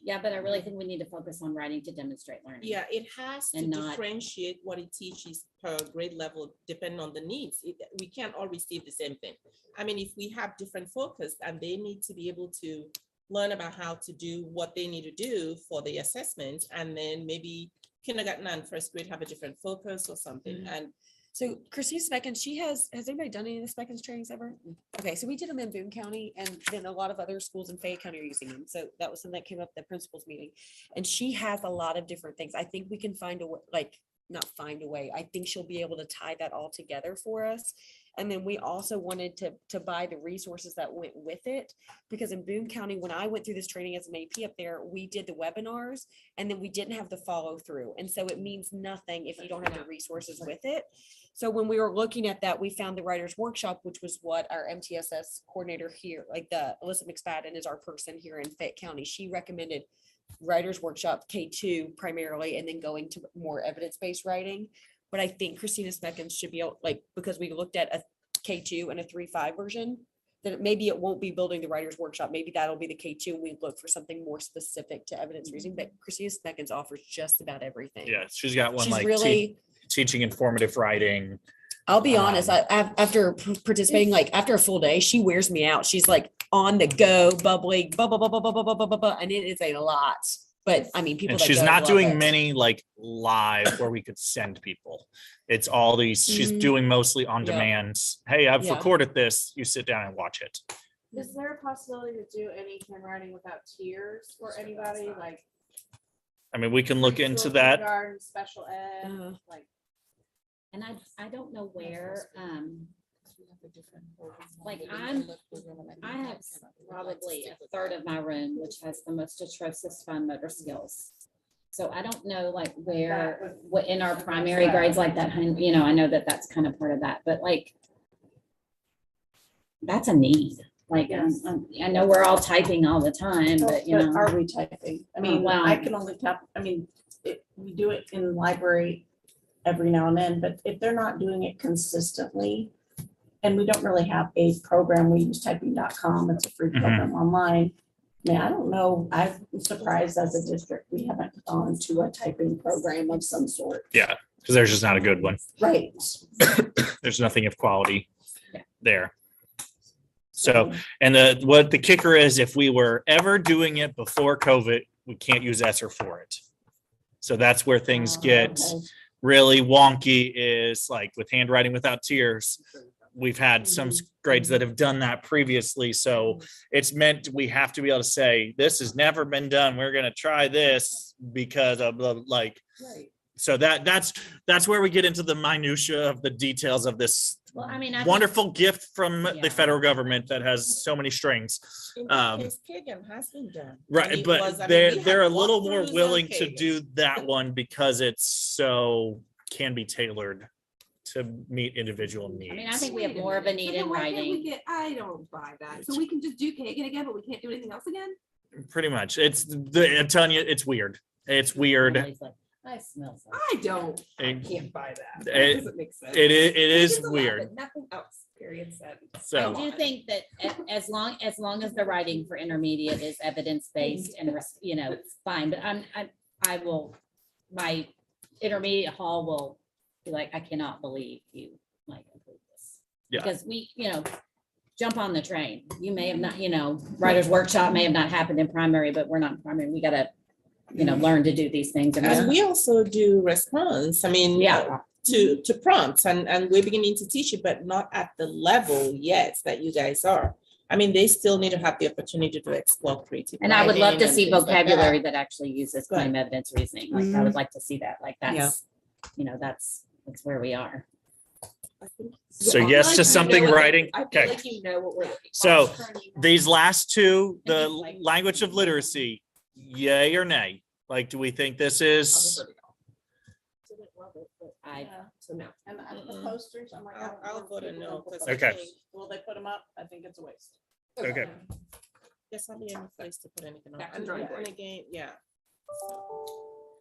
S2: Yeah, but I really think we need to focus on writing to demonstrate learning.
S8: Yeah, it has to
S2: And not-
S8: differentiate what it teaches per grade level, depending on the needs. We can't all receive the same thing. I mean, if we have different focus and they need to be able to learn about how to do what they need to do for the assessments, and then maybe kindergarten and first grade have a different focus or something. And
S5: So Christina Speckens, has anybody done any of the Speckens trainings ever? Okay, so we did them in Boone County and then a lot of other schools in Fayette County are using them. So that was something that came up at the principals meeting. And she has a lot of different things. I think we can find a way, not find a way. I think she'll be able to tie that all together for us. And then we also wanted to buy the resources that went with it. Because in Boone County, when I went through this training as an AP up there, we did the webinars and then we didn't have the follow through. And so it means nothing if you don't have the resources with it. So when we were looking at that, we found the writers workshop, which was what our MTSS coordinator here, like the Alyssa McSpadden is our person here in Fayette County. She recommended writers workshop K2 primarily, and then going to more evidence-based writing. But I think Christina Speckens should be able, because we looked at a K2 and a 3.5 version. then maybe it won't be building the writers workshop. Maybe that'll be the K2. We look for something more specific to evidence reasoning, but Christina Smeckens offers just about everything.
S1: Yeah, she's got one
S5: She's
S1: like
S5: really,
S1: teaching informative writing.
S5: I'll be honest,
S1: Um,
S5: after participating, like after a full day, she wears me out. She's like on the go, bubbling, blah, blah, blah, blah, blah, blah, blah, blah, blah, blah, and it is a lot. But I mean, people
S1: And
S5: that
S1: she's
S5: go
S1: not
S5: love
S1: doing
S5: it.
S1: many like live where we could send people. It's all these, she's
S5: Mhm.
S1: doing mostly on
S5: Yeah.
S1: demand. Hey, I've
S5: Yeah.
S1: recorded this. You sit down and watch it.
S7: Is there a possibility to do any handwriting without tears for anybody, like?
S1: I mean, we can look into
S7: preschool,
S1: that.
S7: kindergarten, Special ed,
S5: Uh,
S7: like.
S2: And I don't know where, like I have probably a third of my room, which has the most atrocious fine motor skills. So I don't know like where, what in our primary grades like that, you know, I know that that's kind of part of that, but like that's a need. Like, I know we're all typing all the time, but you know.
S10: Are we typing? I mean,
S2: Well-
S10: I can only tap, I mean, we do it in the library every now and then, but if they're not doing it consistently, and we don't really have a program, we use typing.com, it's a free
S1: Mhm.
S10: program online. I mean, I don't know, I'm surprised as a district, we haven't gone to a typing program of some sort.
S1: Yeah, because there's just not a good one.
S10: Right.
S1: There's nothing of quality there. So, and what the kicker is, if we were ever doing it before COVID, we can't use ESSER for it. So that's where things get
S10: Okay.
S1: really wonky, is like with handwriting without tears. We've had some grades that have done that previously. So it's meant we have to be able to say, this has never been done. We're going to try this because of the like.
S10: Right.
S1: So that's where we get into the minutia of the details of this
S2: Well, I mean, I think-
S1: wonderful gift from
S2: Yeah.
S1: the federal government that has so many strings.
S8: In
S1: Um,
S8: that case, Kagan has been done. And
S1: Right,
S8: it
S1: but
S8: was- I mean,
S1: they're
S8: we had
S1: they're a little more
S8: walkthroughs on
S1: willing to
S8: Kagan.
S1: do that one because it's so can be tailored to meet individual needs.
S2: I mean, I think we have more of a need in writing.
S4: I don't buy that. So we can just do Kagan again, but we can't do anything else again?
S1: Pretty much. I'm telling you, it's weird. It's weird.
S2: Emily's like, I smell something.
S4: I don't. I
S1: It-
S4: can't buy that.
S1: it-
S4: That doesn't make sense.
S1: It is
S4: Kagan's allowed,
S1: weird.
S4: but Nothing else, period said.
S1: So
S2: I do think that as long as the writing for intermediate is evidence-based and, you know, it's fine, but I will, my intermediate hall will be like, I cannot believe you like approve this.
S1: Yeah.
S2: Because we, you know, jump on the train. You may have not, you know, writer's workshop may have not happened in primary, but we're not in primary. We gotta, you know, learn to do these things.
S8: And we also do response, I mean.
S2: Yeah.
S8: To prompts and we're beginning to teach it, but not at the level yet that you guys are. I mean, they still need to have the opportunity to explore creative.
S2: And I would love to
S8: writing and
S2: see
S8: things like that.
S2: vocabulary that actually uses
S8: Good.
S2: claim evidence reasoning. Like, I would like to see that. Like,
S5: Yeah.
S2: that's, you know, that's where we are.
S1: So
S4: Yeah, I
S1: yes
S4: feel
S1: to
S4: like you
S1: something
S4: know what-
S1: writing.
S4: I feel
S1: Okay.
S4: like you know what we're looking for.
S1: So these last two, the
S2: And like-
S1: language of literacy, yay or nay? Like, do we think this is?
S2: I,
S4: So no.
S7: And the
S8: Mm-mm.
S7: posters, I'm like. I don't
S8: I'll
S7: know if
S8: vote a
S7: people
S8: no,
S7: will put
S8: 'cause
S7: them
S1: Okay.
S7: up. Will they put them up? I think it's a waste.
S1: Okay.
S8: There's hardly any place to put anything on.
S4: Back to
S8: And
S4: drawing
S8: and
S4: board.
S8: again, yeah.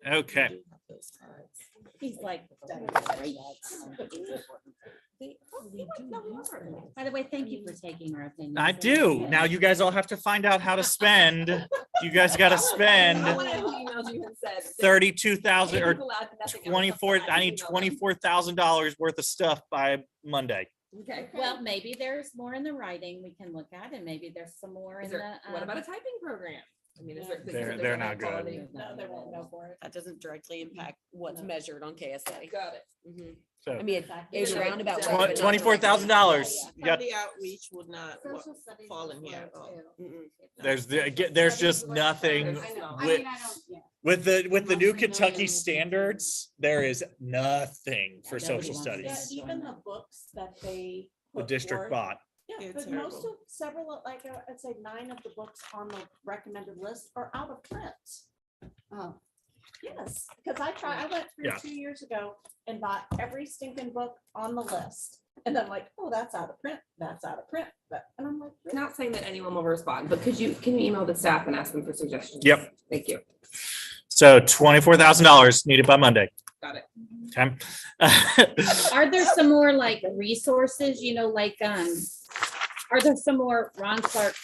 S1: Okay.
S8: We do have those cards.
S2: he's like. By the way, thank you for taking our opinion.
S1: I do. Now you guys all have to find out how to spend. You guys got to
S4: I
S1: spend
S4: want to know who emailed you and said.
S1: 32,000 or
S4: Kagan's allowed nothing else
S1: 24.
S4: outside
S1: I need
S4: email them.
S1: $24,000 worth of stuff by Monday.
S4: Okay.
S2: Well, maybe there's more in the writing we can look at, and maybe there's some more
S4: Is
S2: in
S4: there,
S2: the.
S4: what about a typing program? I mean, is there?
S1: They're not good.
S4: quality?
S7: No, they won't go for it.
S5: That doesn't directly impact what's
S7: No.
S5: measured on KSA.
S4: Got it.
S5: Mhm.
S1: So
S5: I mean, it's
S4: Yeah.
S5: roundabout.
S4: Tw-
S5: way, but not
S1: $24,000. You got,
S8: The outreach would not
S7: Social studies
S8: fall
S7: is
S8: in here
S7: low,
S8: at all.
S7: too.
S5: directly.
S1: there's just nothing
S7: I know. I
S1: with,
S7: mean, I don't, yeah.
S1: with the new Kentucky standards. There is nothing for social
S2: Nobody wants
S1: studies.
S10: Yeah, even the books that they.
S1: The
S10: put
S1: district
S10: forth,
S1: bought.
S10: Yeah,
S8: It's
S10: but most
S8: terrible.
S10: of several, like I'd say 9 of the books on the recommended list are out of print.
S7: Oh,
S10: Yes, because I went through
S1: Yeah.
S10: 2 years ago and bought every stinking book on the list. And then like, oh, that's out of print, that's out of print, and I'm like. really?
S4: Not saying that anyone will respond, but can you email the staff and ask them for suggestions?
S1: Yep.
S4: Thank you.
S1: So $24,000 needed by Monday.
S4: Got it.
S1: Okay.
S2: Are there some more like resources, you know, like, Are there some more Ron Clark?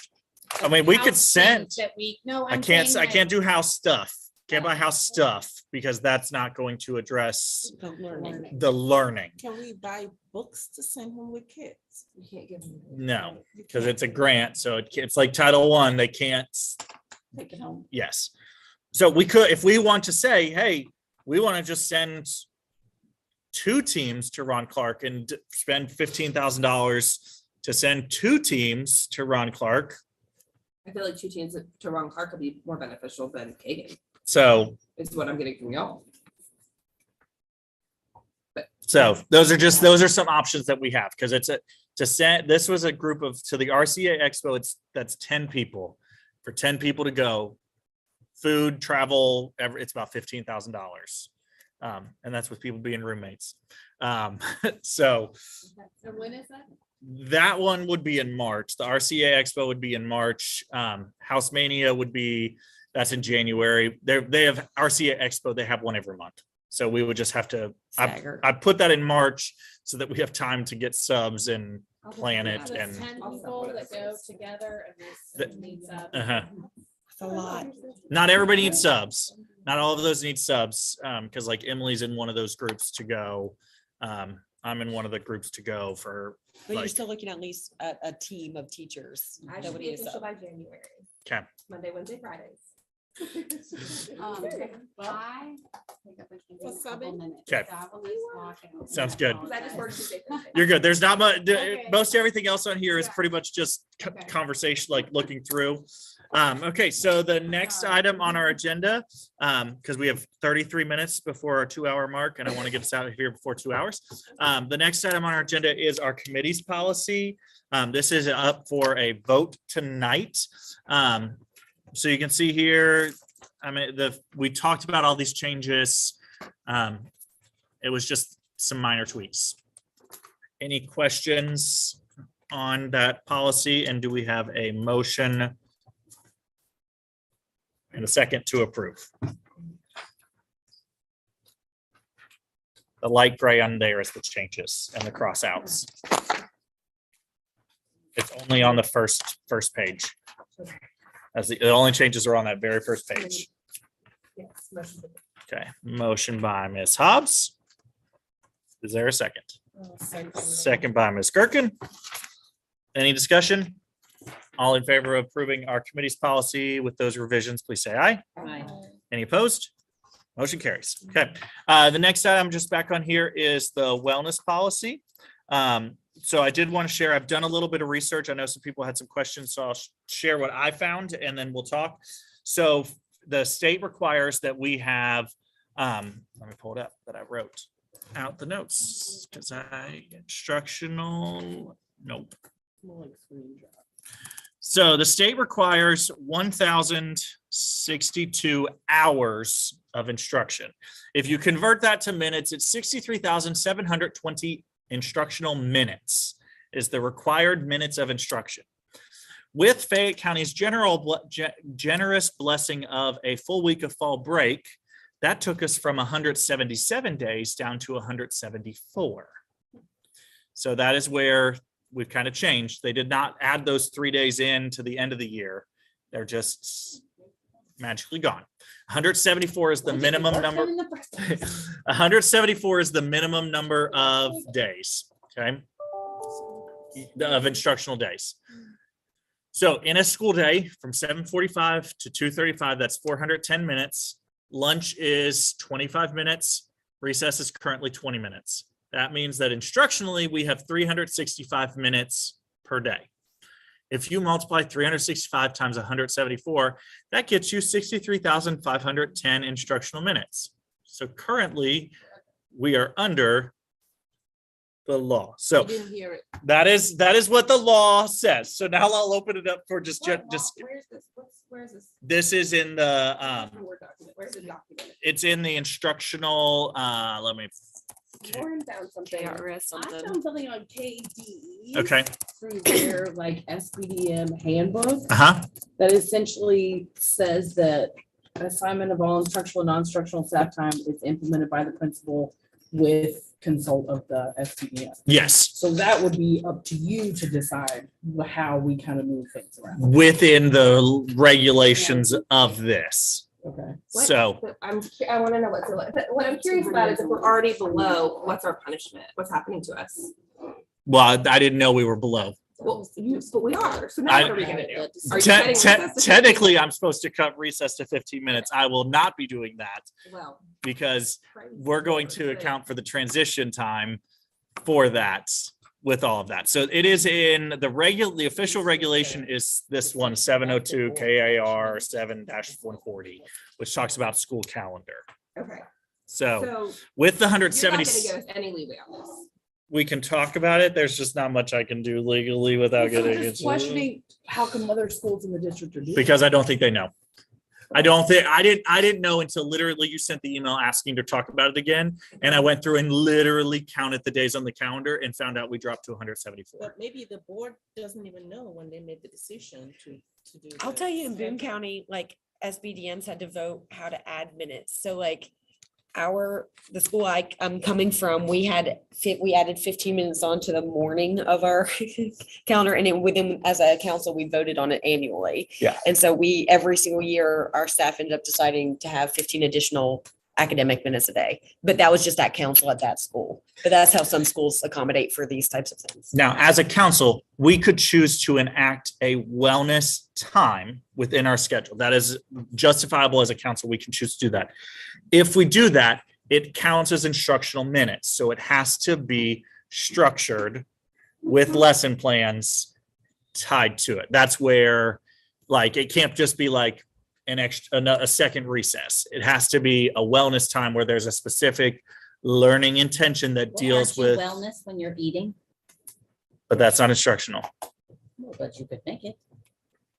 S1: I mean, we could
S2: house
S1: send-
S2: things That we, no,
S1: I
S2: I'm
S1: can't,
S2: saying
S1: I
S2: that-
S1: can't do house stuff. Can't buy house stuff because that's not going to address
S5: The learning.
S1: the learning.
S8: Can we buy books to send home with kids?
S4: You can't give them.
S1: No,
S8: You
S1: because
S8: can't.
S1: it's a grant. So it's like Title I, they can't,
S10: Take it home.
S1: yes. So we could, if we want to say, hey, we want to just send 2 teams to Ron Clark and spend $15,000 to send 2 teams to Ron Clark.
S4: I feel like 2 teams to Ron Clark would be more beneficial than Kagan,
S1: So,
S4: is what I'm getting from y'all.
S1: those are some options that we have because it's to send, this was a group of, to the RCA Expo, that's 10 people. For 10 people to go, food, travel, it's about $15,000. And that's with people being roommates. So
S6: So when is that?
S1: that one would be in March. The RCA Expo would be in March. House Mania would be, that's in January. They have RCA Expo, they have one every month. So we would just have to,
S5: Stagger.
S1: I put that in March so that we have time to get subs and plan it
S6: So
S1: and.
S6: it's 10 people that go together and
S1: The-
S6: this meets up.
S1: Uh-huh.
S8: It's a lot.
S1: Not everybody needs subs. Not all of those need subs. Because like Emily's in one of those groups to go. I'm in one of the groups to go for,
S5: But you're
S1: like-
S5: still looking at least a team of teachers.
S4: I
S5: that
S4: should
S5: would
S4: be
S5: need a
S4: official
S5: sub.
S4: by January.
S1: okay,
S4: Monday, Wednesday, Fridays.
S6: I think up a
S8: For subbing?
S6: minutes.
S1: Okay.
S6: So I will just walk out.
S1: Sounds good.
S4: Because I just work Tuesday, Thursday.
S1: you're good. There's not much,
S6: Okay.
S1: most everything else on here is
S6: Yeah.
S1: pretty much just
S6: Okay.
S1: conversation, like looking through. Okay, so the next item on our agenda, because we have 33 minutes before our 2-hour mark, and I want to get us out of here before 2 hours. The next item on our agenda is our committee's policy. This is up for a vote tonight. So you can see here, I mean, we talked about all these changes. It was just some minor tweaks. Any questions on that policy? And do we have a motion and a second to approve? The light gray on there is the changes and the cross outs. It's only on the first page. As the only changes are on that very first page.
S4: Yes, motion to-
S1: Okay, motion by Ms. Hobbs. Is there a second? Second by Ms. Gerken. Any discussion? All in favor of approving our committee's policy with those revisions, please say aye.
S2: Aye.
S1: Any opposed? Motion carries. Okay. The next item just back on here is the wellness policy. So I did want to share, I've done a little bit of research. I know some people had some questions, so I'll share what I found and then we'll talk. So the state requires that we have, let me pull it up that I wrote out the notes because instructional, nope.
S9: More like screen grab.
S1: So the state requires 1,062 hours of instruction. If you convert that to minutes, it's 63,720 instructional minutes is the required minutes of instruction. With Fayette County's generous blessing of a full week of fall break, that took us from 177 days down to 174. So that is where we've kind of changed. They did not add those 3 days in to the end of the year. They're just magically gone. 174 is the minimum number. 174 is the minimum number of days, okay? Of instructional days. So in a school day from 7:45 to 2:35, that's 410 minutes. Lunch is 25 minutes. Recess is currently 20 minutes. That means that instructionally, we have 365 minutes per day. If you multiply 365 times 174, that gets you 63,510 instructional minutes. So currently, we are under the law. So
S4: I didn't hear it.
S1: that is what the law says. So now I'll open it up for just
S4: Where's this? Where's this?
S1: this is in the
S4: Word document. Where's the document?
S1: it's in the instructional let me
S4: Lauren found something.
S5: KRS
S6: I
S5: something.
S6: found something on KD.
S1: okay.
S9: Through their like SBDM handbook
S1: Uh-huh.
S9: that essentially says that assignment of all instructional and non-instructional staff time is implemented by the principal with consult of the SBDM.
S1: Yes,
S9: So that would be up to you to decide how we kind of move things around.
S1: within the regulations of this.
S9: Okay.
S1: So
S4: I want to know what I'm curious about is if we're already below, what's our punishment? What's happening to us?
S1: well, I didn't know we were below.
S4: Well, but we are. So now what are we gonna do? Are you cutting recess to
S1: Technically, I'm supposed to cut recess to 15 minutes. I will not be doing that
S4: 15? Well,
S1: because
S4: crazy.
S1: we're going to account for the transition time for that with all of that. So it is in the official regulation is this one, 702 KAR 7-140, which talks about school calendar.
S4: Okay.
S1: So
S4: So
S1: with the
S4: you're not
S1: 170,
S4: gonna give us any leeway on this.
S1: we can talk about it. There's just not much I can do legally without
S9: So
S1: getting
S9: just
S1: into.
S9: questioning how come other schools in the district are doing.
S1: Because I don't think they know. I didn't know until literally you sent the email asking to talk about it again. And I went through and literally counted the days on the calendar and found out we dropped to 174.
S8: But maybe the board doesn't even know when they made the decision to do.
S5: I'll tell you, in
S8: this.
S5: Boone County, like SBDMs had to vote how to add minutes. So like the school I'm coming from, we added 15 minutes onto the morning of our calendar, and then within, as a council, we voted on it annually.
S1: Yeah.
S5: And so every single year, our staff ended up deciding to have 15 additional academic minutes a day. But that was just at council at that school. But that's how some schools accommodate for these types of things.
S1: Now, as a council, we could choose to enact a wellness time within our schedule. That is justifiable as a council. We can choose to do that. If we do that, it counts as instructional minutes. So it has to be structured with lesson plans tied to it. That's where, like, it can't just be like a second recess. It has to be a wellness time where there's a specific learning intention that
S2: Well,
S1: deals
S2: aren't you
S1: with,
S2: wellness when you're eating,
S1: but that's not instructional.
S2: but you could make it.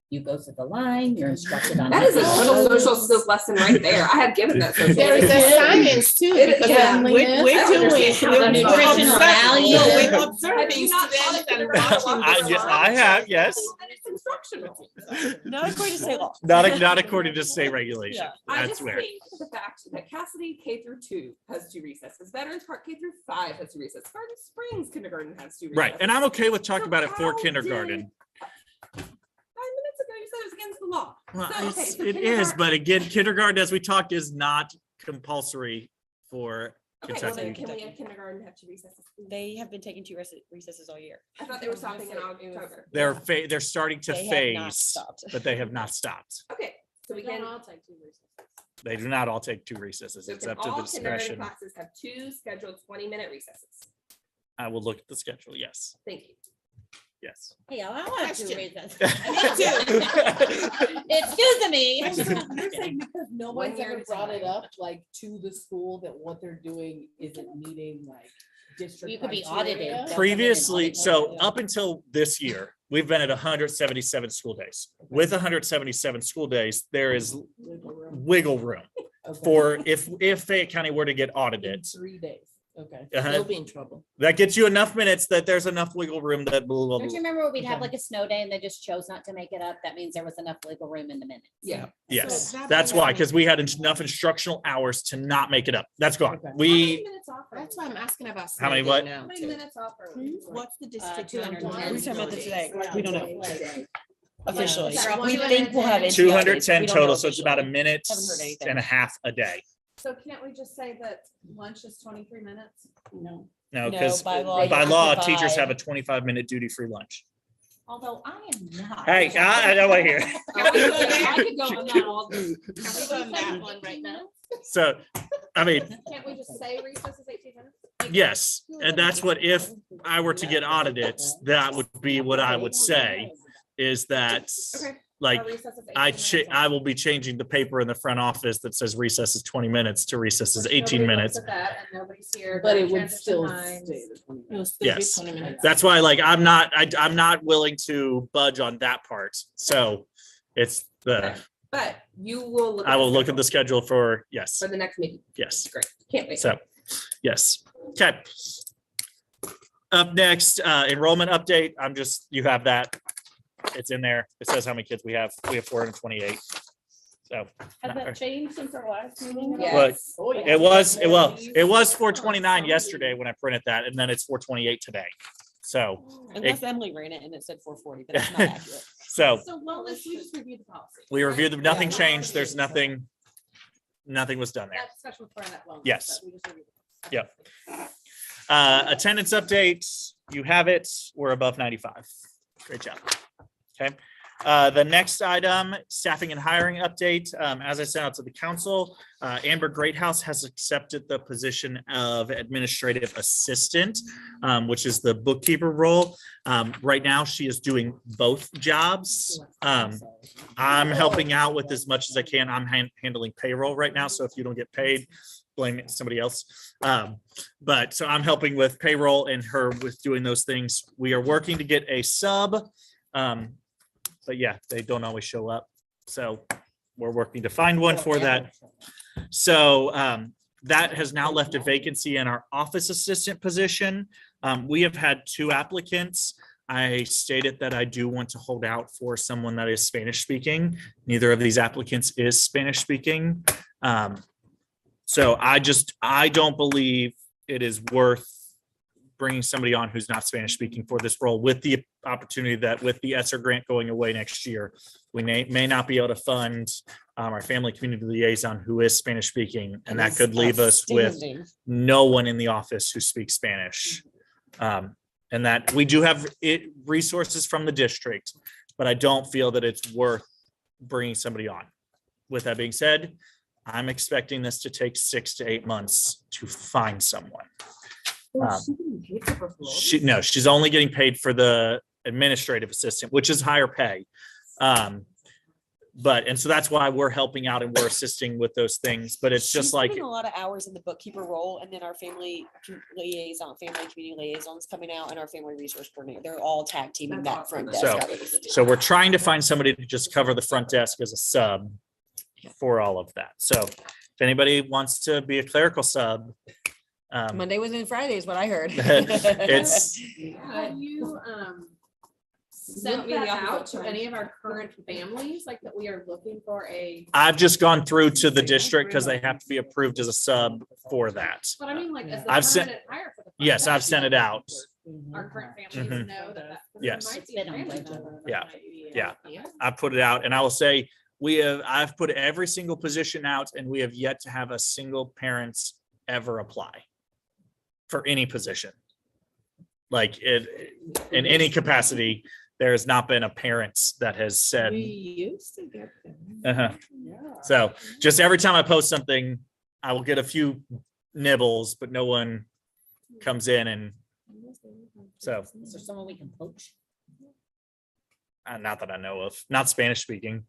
S2: You go to the line, you're instructed on.
S4: That
S2: how
S4: is a
S2: to
S4: total
S2: use
S4: social
S2: those.
S4: skills lesson right there. I have given that. social
S8: There is a
S4: skills.
S8: science too.
S4: It-
S8: because
S4: yeah.
S8: We're doing.
S2: The nutritional value.
S8: We're
S4: Have
S8: observing
S4: you not taught
S8: students
S4: it
S8: and
S4: in the
S8: watching.
S1: I have, yes.
S4: And it's instructional.
S5: Not according to state law.
S1: Not according to state regulation.
S5: Yeah.
S4: I
S1: That's
S4: just
S1: where.
S4: think the fact that Cassidy K-2 has 2 recesses, Veterans Park K-5 has 2 recesses, Garden Springs kindergarten has 2 recesses.
S1: Right, and I'm okay with talking
S4: So
S1: about it for
S4: how
S1: kindergarten.
S4: 5 minutes ago, you said it was against the law.
S1: Well,
S4: So, okay, so
S1: it is,
S4: kindergarten-
S1: but again, kindergarten, as we talked, is not compulsory for
S4: Okay, well
S1: Kentucky.
S4: then can we have kindergarten have 2 recesses?
S5: They have been taking 2 recesses all year.
S4: I thought they were stopping in October.
S1: They're starting to
S5: They have not
S1: phase,
S5: stopped.
S1: but they have not stopped.
S4: Okay, so we can.
S1: They do not all take 2 recesses.
S4: So
S1: It's
S4: can
S1: up to the
S4: all kindergarten
S1: discretion.
S4: classes have 2 scheduled 20-minute recesses?
S1: I will look at the schedule. Yes,
S4: Thank you.
S1: yes.
S2: Hey, I want to
S8: Question.
S2: read this.
S1: Excuse
S2: Excuse me.
S9: You're saying because no
S4: One
S9: one's
S4: year
S9: ever
S4: at a
S9: brought it
S4: time.
S9: up, like, to the school that what they're doing isn't meeting like district.
S2: You could be
S9: criteria?
S2: audited. They'll come in and
S1: Previously,
S2: audit
S1: so
S2: you.
S1: up until this year, we've been at 177 school days. With 177 school days, there is
S9: Wiggle room.
S1: wiggle room
S9: Okay.
S1: for if Fayette County were to get
S9: In
S1: audited.
S9: 3 days, okay.
S8: They'll be in trouble.
S1: That gets you enough minutes that there's enough wiggle room that blah, blah,
S2: Don't you
S1: blah.
S2: remember when we'd have
S9: Okay.
S2: like a snow day and they just chose not to make it up? That means there was enough wiggle room in the minutes.
S4: Yeah.
S1: Yes,
S8: So that
S1: that's
S8: brings
S1: why,
S8: me-
S1: because we had enough instructional hours to not make it up. That's gone.
S9: Okay.
S4: How many
S1: We,
S4: minutes off are
S8: That's
S4: we?
S8: why I'm asking about.
S1: How many
S8: snow day
S1: what?
S8: now,
S4: How many
S8: too.
S4: minutes off are we?
S8: What's the district?
S2: 210.
S8: count on
S5: We're talking about this
S8: snow
S5: today.
S8: days?
S5: We don't know. Officially.
S8: Yeah.
S5: We think we'll have. NC
S1: 210
S5: updates. We don't know
S1: total, so it's about a
S5: officially.
S1: minute
S5: Haven't heard anything.
S1: and a half a day.
S7: So can't we just say that lunch is 23 minutes?
S9: No.
S1: No,
S5: No,
S1: because
S5: by law,
S1: by
S5: you have to
S1: law, teachers
S5: provide-
S1: have a 25-minute duty-free lunch.
S2: Although I am not.
S1: Hey, I know I hear.
S4: I could go on that all day.
S8: Can we go on that one right now?
S1: So, I mean,
S7: Can't we just say recess is 18 minutes?
S1: yes, and that's what, if I were to get audited, that would be what I would say, is that,
S4: Okay.
S1: like,
S4: Our recess is 18
S1: I
S4: minutes.
S1: I will be changing the paper in the front office that says recess is 20 minutes to recess is 18
S7: Nobody
S1: minutes.
S7: looks at that and nobody's here.
S9: But it
S7: during
S9: would
S7: transition
S9: still
S7: times.
S9: stay the 20
S8: It'll
S9: minutes.
S8: still be
S1: Yes.
S8: 20 minutes.
S1: That's why, like, I'm not willing to budge on that part. So it's
S4: But you will.
S1: I will look at the
S4: schedule
S1: schedule for, yes,
S4: For the next meeting.
S1: yes.
S4: Great. Can't wait.
S1: So, yes. Okay. Up next, enrollment update. You have that. It's in there. It says how many kids we have. We have 428. So
S7: Has that changed since our last meeting?
S5: Yes.
S1: Well, it was 429 yesterday when I printed that, and then it's 428 today. So,
S5: Unless Emily ran it and it said 440, but that's not accurate.
S1: so
S3: So wellness, we just reviewed the policy.
S1: we reviewed them, nothing
S3: Yeah.
S1: changed. There's nothing was done there.
S3: That discussion was part of that wellness.
S1: Yes.
S3: but we just reviewed it.
S1: Yep. Attendance updates, you have it. We're above 95. Great job. Okay. The next item, staffing and hiring update. As I sent out to the council, Amber Greathouse has accepted the position of administrative assistant, which is the bookkeeper role. Right now, she is doing both jobs. I'm helping out with as much as I can. I'm handling payroll right now. So if you don't get paid, blame somebody else. But so I'm helping with payroll and her with doing those things. We are working to get a sub. But yeah, they don't always show up. So we're working to find one for that. So that has now left a vacancy in our office assistant position. We have had 2 applicants. I stated that I do want to hold out for someone that is Spanish speaking. Neither of these applicants is Spanish speaking. So I don't believe it is worth bringing somebody on who's not Spanish speaking for this role, with the opportunity that with the ESSER grant going away next year, we may not be able to fund our family community liaison who is Spanish speaking, and that could leave us with no one in the office who speaks Spanish. And that we do have resources from the district, but I don't feel that it's worth bringing somebody on. With that being said, I'm expecting this to take 6 to 8 months to find someone. She's only getting paid for the administrative assistant, which is higher pay. And so that's why we're helping out and we're assisting with those things. But it's just like
S5: a lot of hours in the bookkeeper role, and then our family community liaisons coming out, and our family resource coordinator. They're all tag teaming that front desk.
S1: So we're trying to find somebody to just cover the front desk as a sub for all of that. So if anybody wants to be a clerical sub,
S5: Monday, Wednesday, and Friday is what I heard.
S1: it's
S3: Have you sent that out to any of our current families, like that we are looking for a?
S1: I've just gone through to the district because they have to be approved as a sub for that.
S3: But I mean, like, as the
S1: I've sent-
S3: permanent hire for the. front
S1: Yes, I've
S3: desk,
S1: sent it out.
S3: Our current families
S1: Mhm.
S3: know that.
S1: Yes.
S2: It's been on budget.
S1: Yeah. I put it out, and I will say I've put every single position out, and we have yet to have a single parents ever apply for any position. Like in any capacity, there has not been a parent that has said.
S8: We used to get them.
S1: Uh-huh.
S8: Yeah.
S1: So just every time I post something, I will get a few nibbles, but no one comes in, and so
S2: Is there someone we can poach?
S1: not that I know of, not Spanish speaking.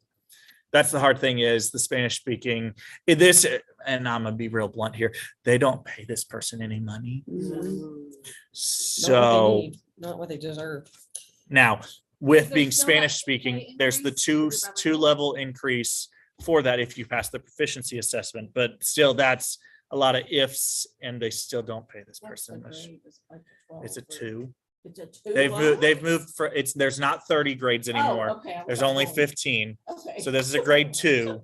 S1: That's the hard thing, is the Spanish speaking this, and I'm gonna be real blunt here. They don't pay this person any money. So
S5: Not what they deserve.
S1: now, with
S3: Is there
S1: being
S3: still
S1: Spanish
S3: that
S1: speaking,
S3: pay
S1: there's the
S3: increase?
S1: two level increase for that if you pass the proficiency assessment, but still that's a lot of ifs, and they still don't pay this person. It's a 2.
S10: It's a 2.
S1: They've moved for there's not 30 grades anymore.
S10: Okay.
S1: There's only 15.
S10: Okay.
S1: So this is a grade 2.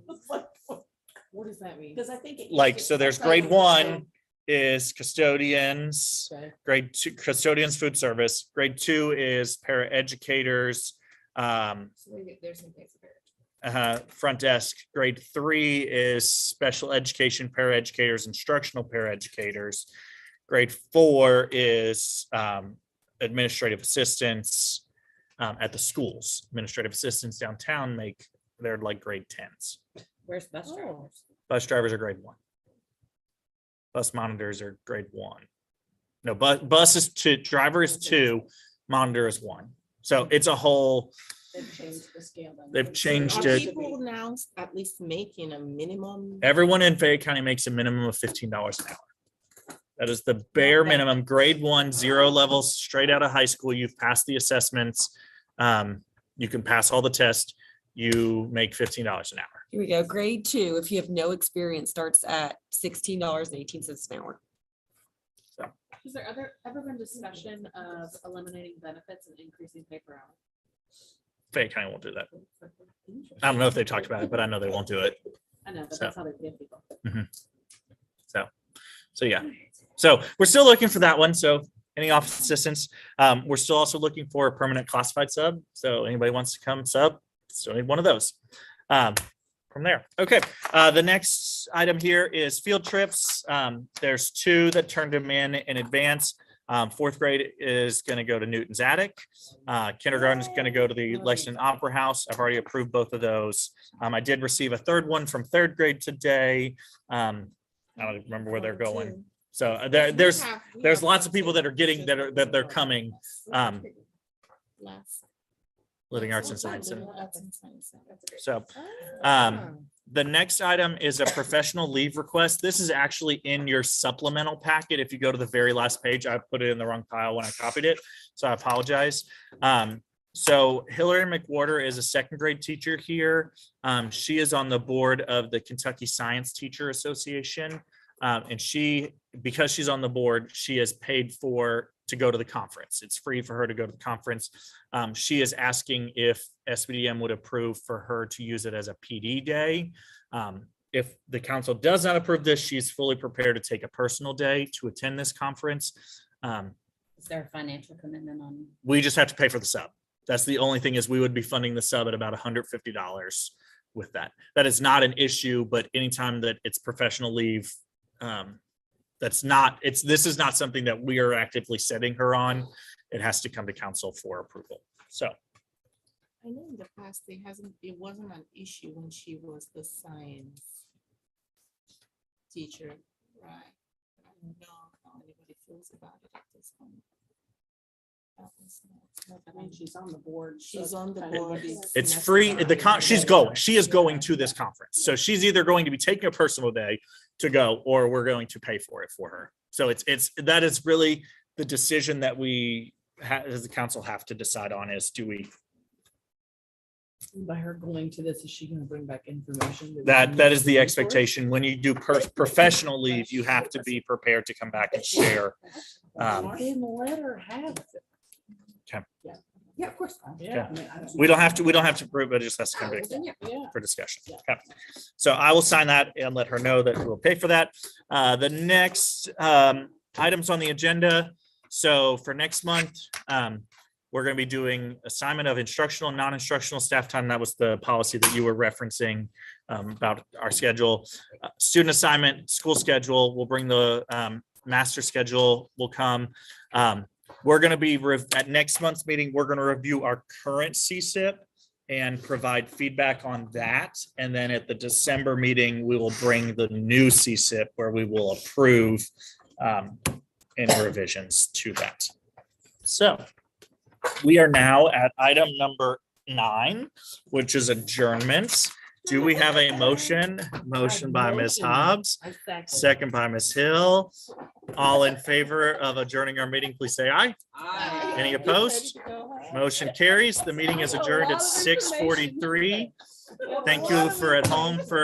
S9: What does that mean?
S10: Because I think.
S1: So there's grade 1 is custodians,
S9: Okay.
S1: grade 2 custodians, food service. Grade 2 is paraeducators,
S4: There's some things there.
S1: front desk. Grade 3 is special education paraeducators, instructional paraeducators. Grade 4 is administrative assistants at the schools. Administrative assistants downtown they're like grade 10s.
S2: Where's bus drivers?
S1: Bus drivers are grade 1. Bus monitors are grade 1. No, bus is 2, driver is 2, monitor is 1. So it's a whole,
S9: They've changed the scale. then.
S1: they've changed
S8: Are
S1: it.
S8: people now at least making a minimum?
S1: Everyone in Fayette County makes a minimum of $15 an hour. That is the bare minimum. Grade 1, 0 levels, straight out of high school. You've passed the assessments. You can pass all the tests. You make $15 an hour.
S5: Here we go. Grade 2, if you have no experience, starts at $16.18 an hour.
S3: Has there ever been discussion of eliminating benefits and increasing pay per hour?
S1: Fayette County won't do that. I don't know if they talked about it, but I know they won't do it.
S3: I know, but
S1: So.
S3: that's how they get people.
S1: So yeah, so we're still looking for that one. So any office assistants, we're still also looking for a permanent classified sub. So anybody wants to come sub, still need one of those. From there. Okay, the next item here is field trips. There's 2 that turned them in advance. 4th grade is going to go to Newton's Attic. Kindergarten is going to go to the Lexington Opera House. I've already approved both of those. I did receive a 3rd one from 3rd grade today. I don't remember where they're going. So there's lots of people that are getting that they're coming. Living Arts and Science Center. So the next item is a professional leave request. This is actually in your supplemental packet. If you go to the very last page, I put it in the wrong pile when I copied it, so I apologize. So Hillary McWhorter is a 2nd grade teacher here. She is on the board of the Kentucky Science Teacher Association. And because she's on the board, she is paid to go to the conference. It's free for her to go to the conference. She is asking if SBDM would approve for her to use it as a PD day. If the council does not approve this, she's fully prepared to take a personal day to attend this conference.
S2: Is there a financial commitment on?
S1: We just have to pay for the sub. That's the only thing, is we would be funding the sub at about $150 with that. That is not an issue, but anytime that it's professional leave, this is not something that we are actively setting her on. It has to come to council for approval. So
S8: I know in the past, it wasn't an issue when she was the science teacher, right? I don't know how anybody feels about it at this point.
S10: I mean, she's on the board.
S8: She's on the board.
S1: it's free. She is going to this conference. So she's either going to be taking a personal day to go, or we're going to pay for it for her. So that is really the decision that we as the council have to decide on, is do we.
S9: By her going to this, is she gonna bring back information?
S1: That is the expectation. When you do professional leave, you have to be prepared to come back and share.
S10: In the letter have.
S4: Yeah, of course.
S10: Yeah.
S1: We don't have to prove, but it just has to come back for discussion. Okay. So I will sign that and let her know that we'll pay for that. The next items on the agenda. So for next month, we're going to be doing assignment of instructional and non-instructional staff time. That was the policy that you were referencing about our schedule. Student assignment, school schedule. We'll bring the master schedule will come. We're going to be at next month's meeting. We're going to review our current CSIP and provide feedback on that. And then at the December meeting, we will bring the new CSIP where we will approve any revisions to that. So we are now at item number 9, which is adjournments. Do we have a motion? Motion by Ms. Hobbs, second by Ms. Hill. All in favor of adjourning our meeting, please say aye.
S4: Aye.
S1: Any opposed? Motion carries. The meeting is adjourned at 6:43. Thank you for at home for